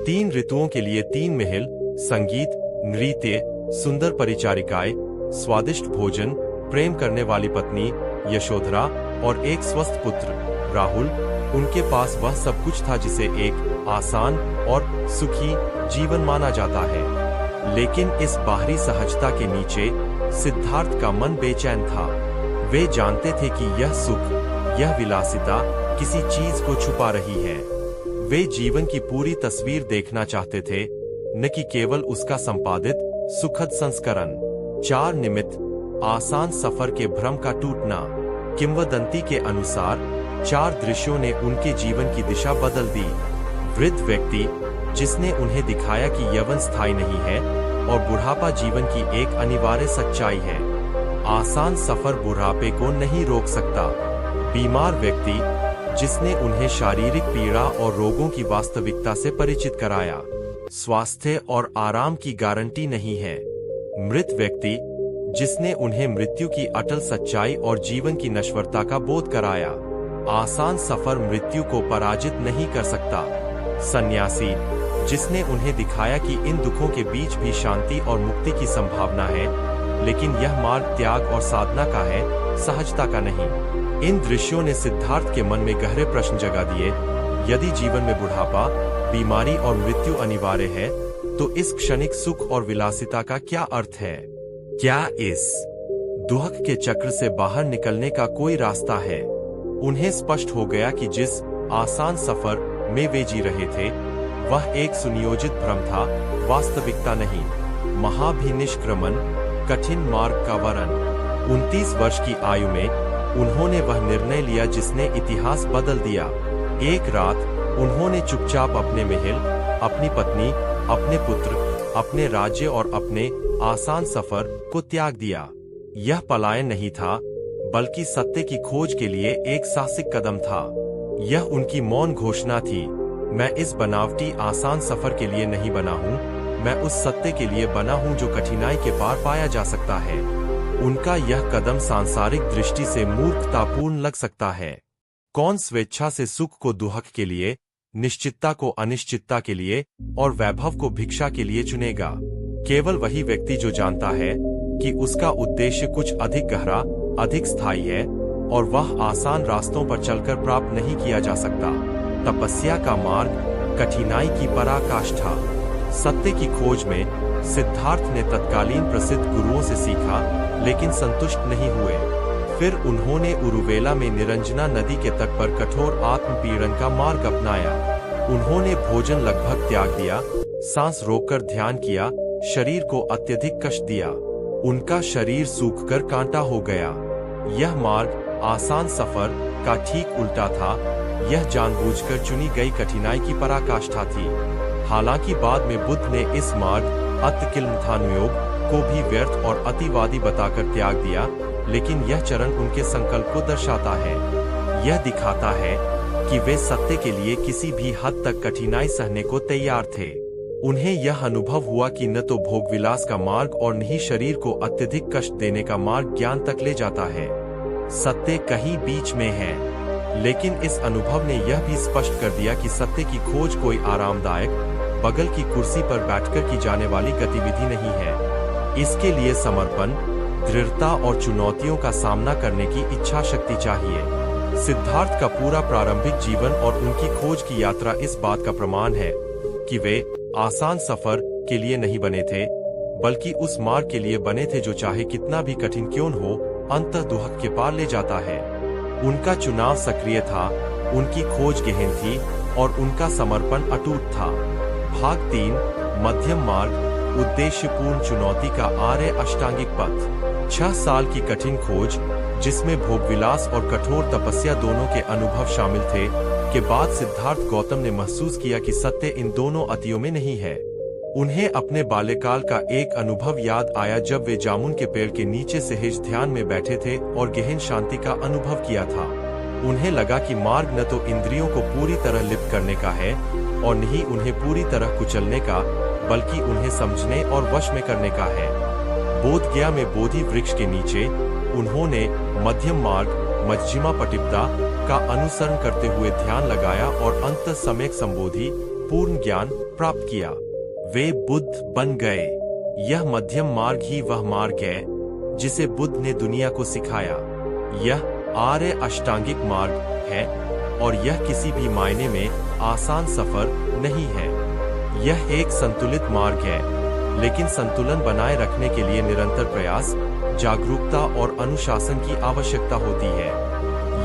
3 ऋतुओं के लिए 3 महल, संगीत, नृत्य, सुंदर परिचारिकाएं, स्वादिष्ट भोजन, प्रेम करने वाली पत्नी यशोधरा और एक स्वस्थ पुत्र राहुल। उनके पास वह सब कुछ था जिसे एक आसान और सुखी जीवन माना जाता है। लेकिन इस बाहरी सहजता के नीचे सिद्धार्थ का मन बेचैन था। वे जानते थे कि यह सुख, यह विलासिता किसी चीज को छुपा रही है। वे जीवन की पूरी तस्वीर देखना चाहते थे, न कि केवल उसका संपादित सुखद संस्करण। 4 निमित्त, आसान सफर के भ्रम का टूटना। किंवदंती के अनुसार 4 दृश्यों ने उनके जीवन की दिशा बदल दी। वृद्ध व्यक्ति जिसने उन्हें दिखाया कि यौवन स्थायी नहीं है और बुढ़ापा जीवन की एक अनिवार्य सच्चाई है। आसान सफर बुढ़ापे को नहीं रोक सकता। बीमार व्यक्ति जिसने उन्हें शारीरिक पीड़ा और रोगों की वास्तविकता से परिचित कराया। स्वास्थ्य और आराम की गारंटी नहीं है। मृत व्यक्ति जिसने उन्हें मृत्यु की अटल सच्चाई और जीवन की नश्वरता का बोध कराया। आसान सफर मृत्यु को पराजित नहीं कर सकता। सन्यासी जिसने उन्हें दिखाया कि इन दुखों के बीच भी शांति और मुक्ति की संभावना है, लेकिन यह मार्ग त्याग और साधना का है, सहजता का नहीं। इन दृश्यों ने सिद्धार्थ के मन में गहरे प्रश्न जगा दिए। यदि जीवन में बुढ़ापा, बीमारी और मृत्यु अनिवार्य है, तो इस क्षणिक सुख और विलासिता का क्या अर्थ है? क्या इस दुख के चक्र से बाहर निकलने का कोई रास्ता है? उन्हें स्पष्ट हो गया कि जिस आसान सफर में वे जी रहे थे, वह एक सुनियोजित भ्रम था, वास्तविकता नहीं। महाभिनिष्क्रमण, कठिन मार्ग का वरण। 29 वर्ष की आयु में उन्होंने वह निर्णय लिया जिसने इतिहास बदल दिया। एक रात उन्होंने चुपचाप अपने महल, अपनी पत्नी, अपने पुत्र, अपने राज्य और अपने आसान सफर को त्याग दिया। यह पलायन नहीं था, बल्कि सत्य की खोज के लिए एक साहसिक कदम था। यह उनकी मौन घोषणा थी, मैं इस बनावटी आसान सफर के लिए नहीं बना हूँ, मैं उस सत्य के लिए बना हूँ जो कठिनाई के पार पाया जा सकता है। उनका यह कदम सांसारिक दृष्टि से मूर्खतापूर्ण लग सकता है। कौन स्वेच्छा से सुख को दुख के लिए, निश्चितता को अनिश्चितता के लिए और वैभव को भिक्षा के लिए चुनेगा? केवल वही व्यक्ति जो जानता है कि उसका उद्देश्य कुछ अधिक गहरा, अधिक स्थायी है और वह आसान रास्तों पर चलकर प्राप्त नहीं किया जा सकता। तपस्या का मार्ग, कठिनाई की पराकाष्ठा। सत्य की खोज में सिद्धार्थ ने तत्कालीन प्रसिद्ध गुरुओं से सीखा, लेकिन संतुष्ट नहीं हुए। फिर उन्होंने उरुवेला में निरंजना नदी के तट पर कठोर आत्मपीड़न का मार्ग अपनाया। उन्होंने भोजन लगभग त्याग दिया, सांस रोककर ध्यान किया, शरीर को अत्यधिक कष्ट दिया। उनका शरीर सूखकर कांटा हो गया। यह मार्ग आसान सफर का ठीक उल्टा था। यह जानबूझकर चुनी गई कठिनाई की पराकाष्ठा थी। हालांकि बाद में बुद्ध ने इस मार्ग अत्यकिलमथानुयोग को भी व्यर्थ और अतिवादी बताकर त्याग दिया, लेकिन यह चरण उनके संकल्प को दर्शाता है। यह दिखाता है कि वे सत्य के लिए किसी भी हद तक कठिनाई सहने को तैयार थे। उन्हें यह अनुभव हुआ कि न तो भोगविलास का मार्ग और न ही शरीर को अत्यधिक कष्ट देने का मार्ग ज्ञान तक ले जाता है। सत्य कहीं बीच में है। लेकिन इस अनुभव ने यह भी स्पष्ट कर दिया कि सत्य की खोज कोई आरामदायक, बगल की कुर्सी पर बैठकर की जाने वाली गतिविधि नहीं है। इसके लिए समर्पण, दृढ़ता और चुनौतियों का सामना करने की इच्छा शक्ति चाहिए। सिद्धार्थ का पूरा प्रारंभिक जीवन और उनकी खोज की यात्रा इस बात का प्रमाण है कि वे आसान सफर के लिए नहीं बने थे, बल्कि उस मार्ग के लिए बने थे जो चाहे कितना भी कठिन क्यों हो, अंततः दुख के पार ले जाता है। उनका चुनाव सक्रिय था, उनकी खोज गहन थी और उनका समर्पण अटूट था। भाग 3, मध्यम मार्ग, उद्देश्यपूर्ण चुनौती का आर्य अष्टांगिक पथ। 6 साल की कठिन खोज, जिसमें भोगविलास और कठोर तपस्या दोनों के अनुभव शामिल थे, के बाद सिद्धार्थ गौतम ने महसूस किया कि सत्य इन दोनों अतियों में नहीं है। उन्हें अपने बाल्यकाल का एक अनुभव याद आया जब वे जामुन के पेड़ के नीचे सहज ध्यान में बैठे थे और गहन शांति का अनुभव किया था। उन्हें लगा कि मार्ग न तो इंद्रियों को पूरी तरह लिप्त करने का है और न ही उन्हें पूरी तरह कुचलने का, बल्कि उन्हें समझने और वश में करने का है। बोधगया में बोधि वृक्ष के नीचे उन्होंने मध्यम मार्ग मज्जिमा पटिपदा का अनुसरण करते हुए ध्यान लगाया और अंत सम्यक संबोधि पूर्ण ज्ञान प्राप्त किया। वे बुद्ध बन गए। यह मध्यम मार्ग ही वह मार्ग है जिसे बुद्ध ने दुनिया को सिखाया। यह आर्य अष्टांगिक मार्ग है और यह किसी भी मायने में आसान सफर नहीं है। यह एक संतुलित मार्ग है, लेकिन संतुलन बनाए रखने के लिए निरंतर प्रयास, जागरूकता और अनुशासन की आवश्यकता होती है।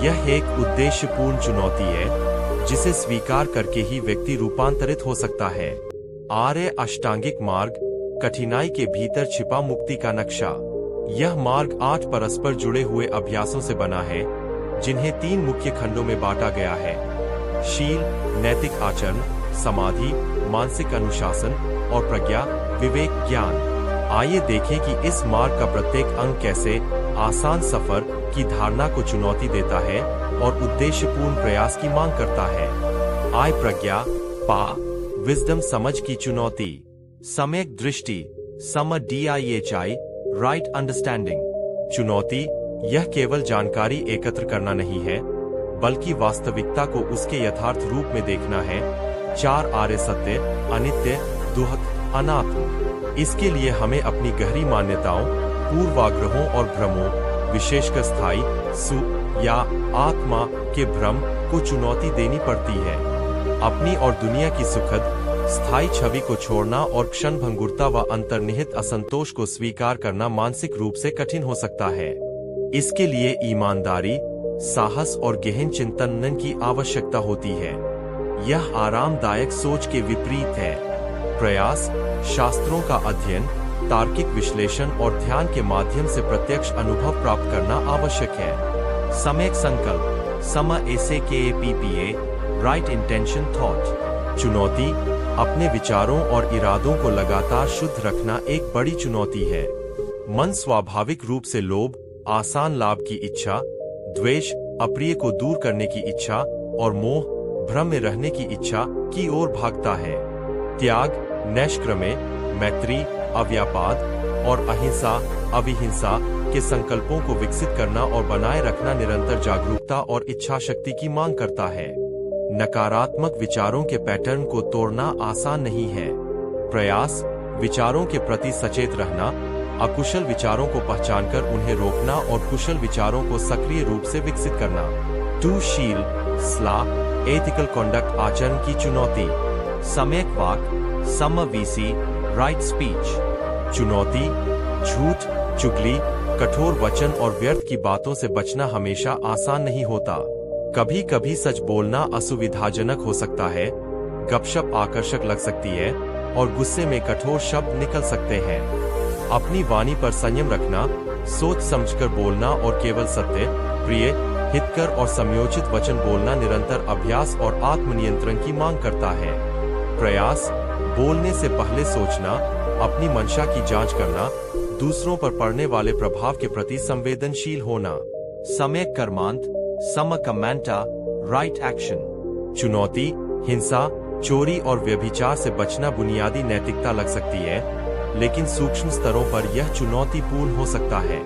यह एक उद्देश्यपूर्ण चुनौती है जिसे स्वीकार करके ही व्यक्ति रूपांतरित हो सकता है। आर्य अष्टांगिक मार्ग कठिनाई के भीतर छिपा मुक्ति का नक्शा। यह मार्ग 8 परस्पर जुड़े हुए अभ्यासों से बना है, जिन्हें 3 मुख्य खंडों में बांटा गया है: शील, नैतिक आचरण, समाधि, मानसिक अनुशासन और प्रज्ञा, विवेक, ज्ञान। आइए देखें कि इस मार्ग का प्रत्येक अंग कैसे आसान सफर की धारणा को चुनौती देता है और उद्देश्यपूर्ण प्रयास की मांग करता है। आय प्रज्ञा, पा, विजडम समझ की चुनौती। सम्यक दृष्टि, सम DIHI, राइट अंडरस्टैंडिंग। चुनौती, यह केवल जानकारी एकत्र करना नहीं है, बल्कि वास्तविकता को उसके यथार्थ रूप में देखना है। 4 आर्य सत्य, अनित्य, दुहक, अनात्म। इसके लिए हमें अपनी गहरी मान्यताओं, पूर्वाग्रहों और भ्रमों, विशेषकर स्थायी सुख या आत्मा के भ्रम को चुनौती देनी पड़ती है। अपनी और दुनिया की सुखद स्थायी छवि को छोड़ना और क्षणभंगुरता व अंतर्निहित असंतोष को स्वीकार करना मानसिक रूप से कठिन हो सकता है। इसके लिए ईमानदारी, साहस और गहन चिंतन की आवश्यकता होती है। यह आरामदायक सोच के विपरीत है। प्रयास, शास्त्रों का अध्ययन, तार्किक विश्लेषण और ध्यान के माध्यम से प्रत्यक्ष अनुभव प्राप्त करना आवश्यक है। सम्यक संकल्प, सम SAKAPPA, राइट इंटेंशन थॉट। चुनौती, अपने विचारों और इरादों को लगातार शुद्ध रखना एक बड़ी चुनौती है। मन स्वाभाविक रूप से लोभ, आसान लाभ की इच्छा, द्वेष, अप्रिय को दूर करने की इच्छा और मोह, भ्रम में रहने की इच्छा की ओर भागता है। त्याग, नैष्क्रम्य, मैत्री, अव्यापाद और अहिंसा, अविहिंसा के संकल्पों को विकसित करना और बनाए रखना निरंतर जागरूकता और इच्छा शक्ति की मांग करता है। नकारात्मक विचारों के पैटर्न को तोड़ना आसान नहीं है। प्रयास, विचारों के प्रति सचेत रहना, अकुशल विचारों को पहचानकर उन्हें रोकना और कुशल विचारों को सक्रिय रूप से विकसित करना। 2 शील, स्ला, एथिकल कॉन्डक्ट आचरण की चुनौती। सम्यक वाक, सम VC, राइट स्पीच। चुनौती, झूठ, चुगली, कठोर वचन और व्यर्थ की बातों से बचना हमेशा आसान नहीं होता। कभी कभी सच बोलना असुविधाजनक हो सकता है, गपशप आकर्षक लग सकती है और गुस्से में कठोर शब्द निकल सकते हैं। अपनी वाणी पर संयम रखना, सोच समझकर बोलना और केवल सत्य, प्रिय, हितकर और समयोचित वचन बोलना निरंतर अभ्यास और आत्मनियंत्रण की मांग करता है। प्रयास, बोलने से पहले सोचना, अपनी मंशा की जांच करना, दूसरों पर पड़ने वाले प्रभाव के प्रति संवेदनशील होना। सम्यक कर्मांत, सम कमेंटा, राइट एक्शन। चुनौती, हिंसा, चोरी और व्यभिचार से बचना बुनियादी नैतिकता लग सकती है, लेकिन सूक्ष्म स्तरों पर यह चुनौतीपूर्ण हो सकता है।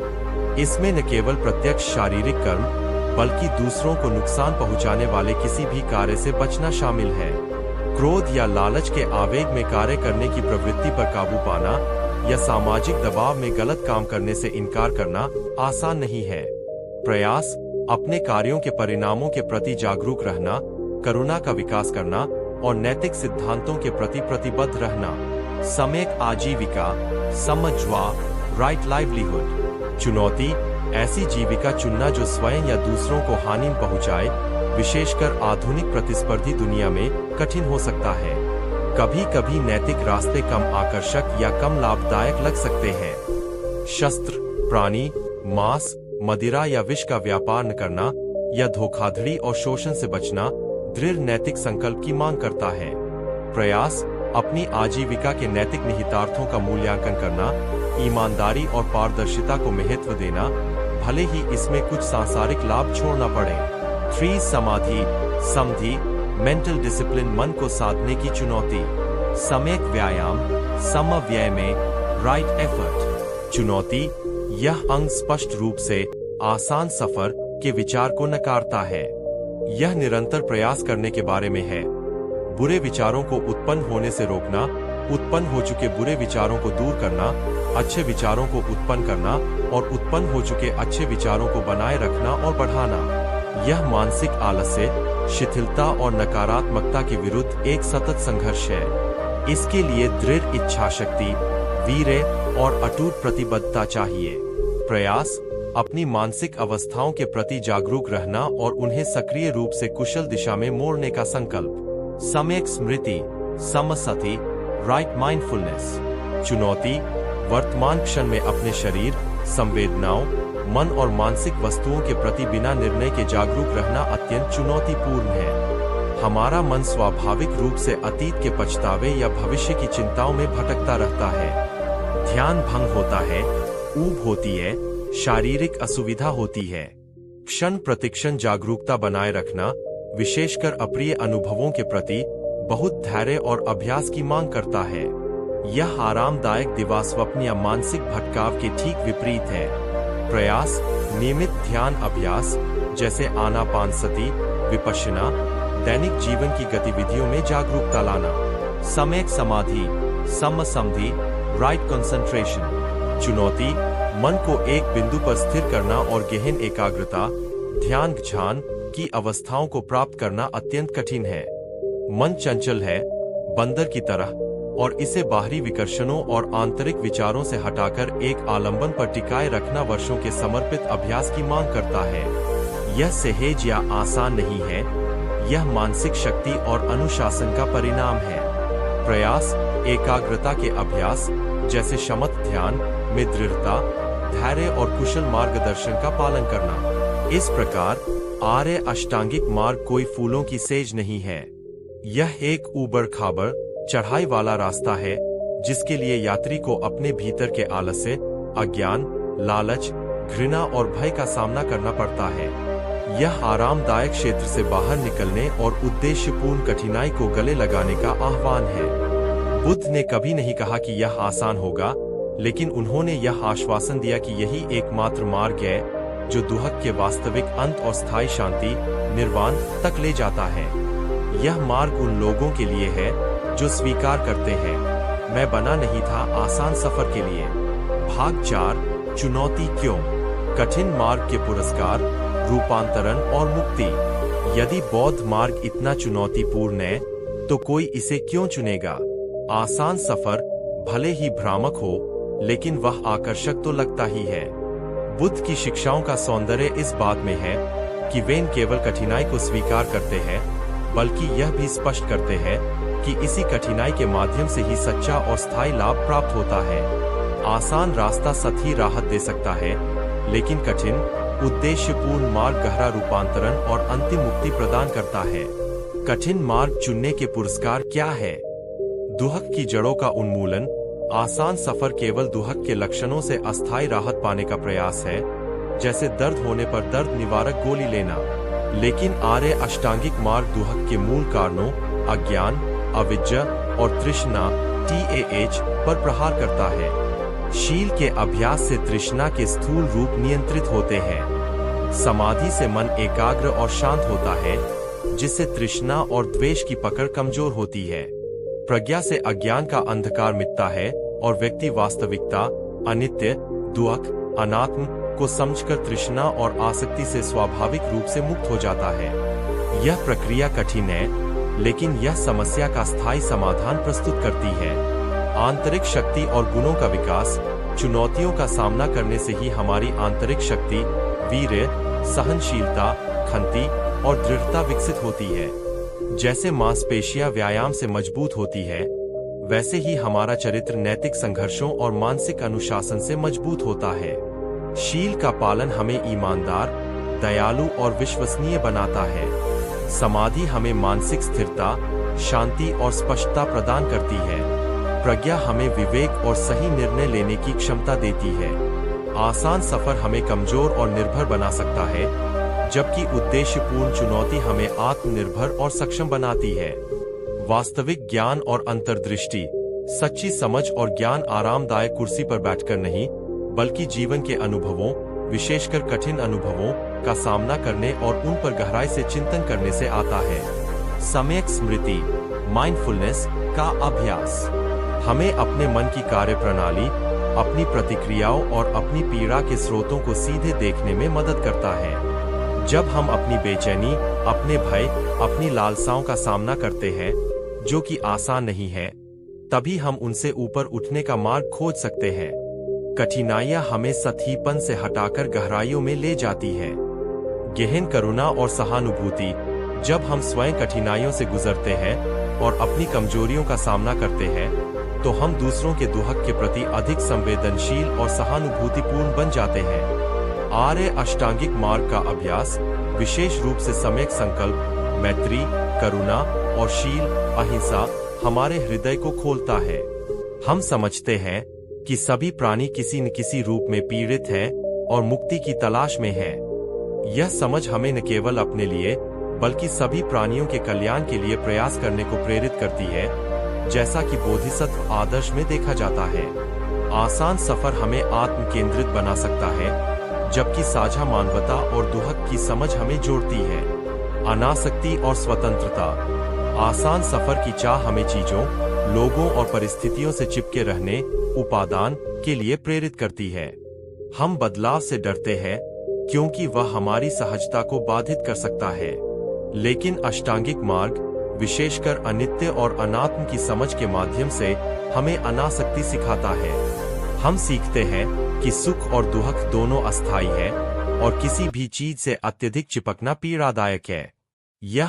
इसमें न केवल प्रत्यक्ष शारीरिक कर्म, बल्कि दूसरों को नुकसान पहुंचाने वाले किसी भी कार्य से बचना शामिल है। क्रोध या लालच के आवेग में कार्य करने की प्रवृत्ति पर काबू पाना या सामाजिक दबाव में गलत काम करने से इनकार करना आसान नहीं है। प्रयास, अपने कार्यों के परिणामों के प्रति जागरूक रहना, करुणा का विकास करना और नैतिक सिद्धांतों के प्रति प्रतिबद्ध रहना। सम्यक आजीविका, समज्वा, राइट लाइवलीहुड। चुनौती, ऐसी जीविका चुनना जो स्वयं या दूसरों को हानि पहुंचाए, विशेषकर आधुनिक प्रतिस्पर्धी दुनिया में कठिन हो सकता है। कभी कभी नैतिक रास्ते कम आकर्षक या कम लाभदायक लग सकते हैं। शस्त्र, प्राणी, मांस, मदिरा या विष का व्यापार न करना या धोखाधड़ी और शोषण से बचना दृढ़ नैतिक संकल्प की मांग करता है। प्रयास, अपनी आजीविका के नैतिक निहितार्थों का मूल्यांकन करना, ईमानदारी और पारदर्शिता को महत्व देना, भले ही इसमें कुछ सांसारिक लाभ छोड़ना पड़े। 3 समाधि समधि मेंटल डिसिप्लिन मन को साधने की चुनौती। सम्यक व्यायाम समव्यय में राइट एफर्ट। चुनौती, यह अंग स्पष्ट रूप से आसान सफर के विचार को नकारता है। यह निरंतर प्रयास करने के बारे में है। बुरे विचारों को उत्पन्न होने से रोकना, उत्पन्न हो चुके बुरे विचारों को दूर करना, अच्छे विचारों को उत्पन्न करना और उत्पन्न हो चुके अच्छे विचारों को बनाए रखना और बढ़ाना। यह मानसिक आलस्य, शिथिलता और नकारात्मकता के विरुद्ध एक सतत संघर्ष है। इसके लिए दृढ़ इच्छा शक्ति, वीर्य और अटूट प्रतिबद्धता चाहिए। प्रयास, अपनी मानसिक अवस्थाओं के प्रति जागरूक रहना और उन्हें सक्रिय रूप से कुशल दिशा में मोड़ने का संकल्प। सम्यक स्मृति समसति राइट माइंडफुलनेस। चुनौती, वर्तमान क्षण में अपने शरीर, संवेदनाओं, मन और मानसिक वस्तुओं के प्रति बिना निर्णय के जागरूक रहना अत्यंत चुनौतीपूर्ण है। हमारा मन स्वाभाविक रूप से अतीत के पछतावे या भविष्य की चिंताओं में भटकता रहता है। ध्यान भंग होता है, ऊब होती है, शारीरिक असुविधा होती है। क्षण प्रतिक्षण जागरूकता बनाए रखना, विशेषकर अप्रिय अनुभवों के प्रति, बहुत धैर्य और अभ्यास की मांग करता है। यह आरामदायक दिवास्वप्न या मानसिक भटकाव के ठीक विपरीत है। प्रयास, नियमित ध्यान अभ्यास जैसे आनापानसति, विपश्यना, दैनिक जीवन की गतिविधियों में जागरूकता लाना। सम्यक समाधि समसमधि राइट कंसंट्रेशन। चुनौती, मन को एक बिंदु पर स्थिर करना और गहन एकाग्रता, ध्यान ध्यान की अवस्थाओं को प्राप्त करना अत्यंत कठिन है। मन चंचल है, बंदर की तरह, और इसे बाहरी विकर्षणों और आंतरिक विचारों से हटाकर एक आलंबन पर टिकाए रखना वर्षों के समर्पित अभ्यास की मांग करता है। यह सहज या आसान नहीं है, यह मानसिक शक्ति और अनुशासन का परिणाम है। प्रयास, एकाग्रता के अभ्यास जैसे शमत ध्यान में दृढ़ता, धैर्य और कुशल मार्गदर्शन का पालन करना। इस प्रकार आर्य अष्टांगिक मार्ग कोई फूलों की सेज नहीं है। यह एक ऊबड़ खाबड़ चढ़ाई वाला रास्ता है जिसके लिए यात्री को अपने भीतर के आलस्य, अज्ञान, लालच, घृणा और भय का सामना करना पड़ता है। यह आरामदायक क्षेत्र से बाहर निकलने और उद्देश्यपूर्ण कठिनाई को गले लगाने का आह्वान है। बुद्ध ने कभी नहीं कहा कि यह आसान होगा, लेकिन उन्होंने यह आश्वासन दिया कि यही एकमात्र मार्ग है जो दुहक के वास्तविक अंत और स्थायी शांति, निर्वाण तक ले जाता है। यह मार्ग उन लोगों के लिए है जो स्वीकार करते हैं, मैं बना नहीं था आसान सफर के लिए। भाग 4, चुनौती क्यों? कठिन मार्ग के पुरस्कार, रूपांतरण और मुक्ति। यदि बौद्ध मार्ग इतना चुनौतीपूर्ण है, तो कोई इसे क्यों चुनेगा? आसान सफर भले ही भ्रामक हो, लेकिन वह आकर्षक तो लगता ही है। बुद्ध की शिक्षाओं का सौंदर्य इस बात में है कि वे न केवल कठिनाई को स्वीकार करते हैं, बल्कि यह भी स्पष्ट करते हैं कि इसी कठिनाई के माध्यम से ही सच्चा और स्थायी लाभ प्राप्त होता है। आसान रास्ता सतही राहत दे सकता है, लेकिन कठिन, उद्देश्यपूर्ण मार्ग गहरा रूपांतरण और अंतिम मुक्ति प्रदान करता है। कठिन मार्ग चुनने के पुरस्कार क्या है? दुहक की जड़ों का उन्मूलन। आसान सफर केवल दुहक के लक्षणों से अस्थायी राहत पाने का प्रयास है, जैसे दर्द होने पर दर्द निवारक गोली लेना। लेकिन आर्य अष्टांगिक मार्ग दुहक के मूल कारणों, अज्ञान, अविद्या और तृष्णा TAH पर प्रहार करता है। शील के अभ्यास से तृष्णा के स्थूल रूप नियंत्रित होते हैं। समाधि से मन एकाग्र और शांत होता है, जिससे तृष्णा और द्वेष की पकड़ कमजोर होती है। प्रज्ञा से अज्ञान का अंधकार मिटता है और व्यक्ति वास्तविकता, अनित्य, दुहक, अनात्म को समझकर तृष्णा और आसक्ति से स्वाभाविक रूप से मुक्त हो जाता है। यह प्रक्रिया कठिन है, लेकिन यह समस्या का स्थायी समाधान प्रस्तुत करती है। आंतरिक शक्ति और गुणों का विकास। चुनौतियों का सामना करने से ही हमारी आंतरिक शक्ति, वीर्य, सहनशीलता, खंती और दृढ़ता विकसित होती है। जैसे मांसपेशियां व्यायाम से मजबूत होती है, वैसे ही हमारा चरित्र नैतिक संघर्षों और मानसिक अनुशासन से मजबूत होता है। शील का पालन हमें ईमानदार, दयालु और विश्वसनीय बनाता है। समाधि हमें मानसिक स्थिरता, शांति और स्पष्टता प्रदान करती है। प्रज्ञा हमें विवेक और सही निर्णय लेने की क्षमता देती है। आसान सफर हमें कमजोर और निर्भर बना सकता है, जबकि उद्देश्यपूर्ण चुनौती हमें आत्मनिर्भर और सक्षम बनाती है। वास्तविक ज्ञान और अंतर्दृष्टि, सच्ची समझ और ज्ञान आरामदायक कुर्सी पर बैठकर नहीं, बल्कि जीवन के अनुभवों, विशेषकर कठिन अनुभवों का सामना करने और उन पर गहराई से चिंतन करने से आता है। सम्यक स्मृति, माइंडफुलनेस का अभ्यास हमें अपने मन की कार्यप्रणाली, अपनी प्रतिक्रियाओं और अपनी पीड़ा के स्रोतों को सीधे देखने में मदद करता है। जब हम अपनी बेचैनी, अपने भय, अपनी लालसाओं का सामना करते हैं, जो कि आसान नहीं है, तभी हम उनसे ऊपर उठने का मार्ग खोज सकते हैं। कठिनाइयां हमें सतहीपन से हटाकर गहराइयों में ले जाती हैं। गहन करुणा और सहानुभूति, जब हम स्वयं कठिनाइयों से गुजरते हैं और अपनी कमजोरियों का सामना करते हैं, तो हम दूसरों के दुख के प्रति अधिक संवेदनशील और सहानुभूतिपूर्ण बन जाते हैं। आर्य अष्टांगिक मार्ग का अभ्यास, विशेष रूप से सम्यक संकल्प, मैत्री, करुणा और शील, अहिंसा, हमारे हृदय को खोलता है। हम समझते हैं कि सभी प्राणी किसी न किसी रूप में पीड़ित हैं और मुक्ति की तलाश में हैं। यह समझ हमें न केवल अपने लिए, बल्कि सभी प्राणियों के कल्याण के लिए प्रयास करने को प्रेरित करती है, जैसा कि बोधिसत्व आदर्श में देखा जाता है। आसान सफर हमें आत्म केंद्रित बना सकता है, जबकि साझा मानवता और दुख की समझ हमें जोड़ती है। अनासक्ति और स्वतंत्रता, आसान सफर की चाह हमें चीजों, लोगों और परिस्थितियों से चिपके रहने, उपादान के लिए प्रेरित करती है। हम बदलाव से डरते हैं क्योंकि वह हमारी सहजता को बाधित कर सकता है। लेकिन अष्टांगिक मार्ग, विशेषकर अनित्य और अनात्म की समझ के माध्यम से, हमें अनासक्ति सिखाता है। हम सीखते हैं कि सुख और दुख दोनों अस्थायी है और किसी भी चीज से अत्यधिक चिपकना पीड़ादायक है। यह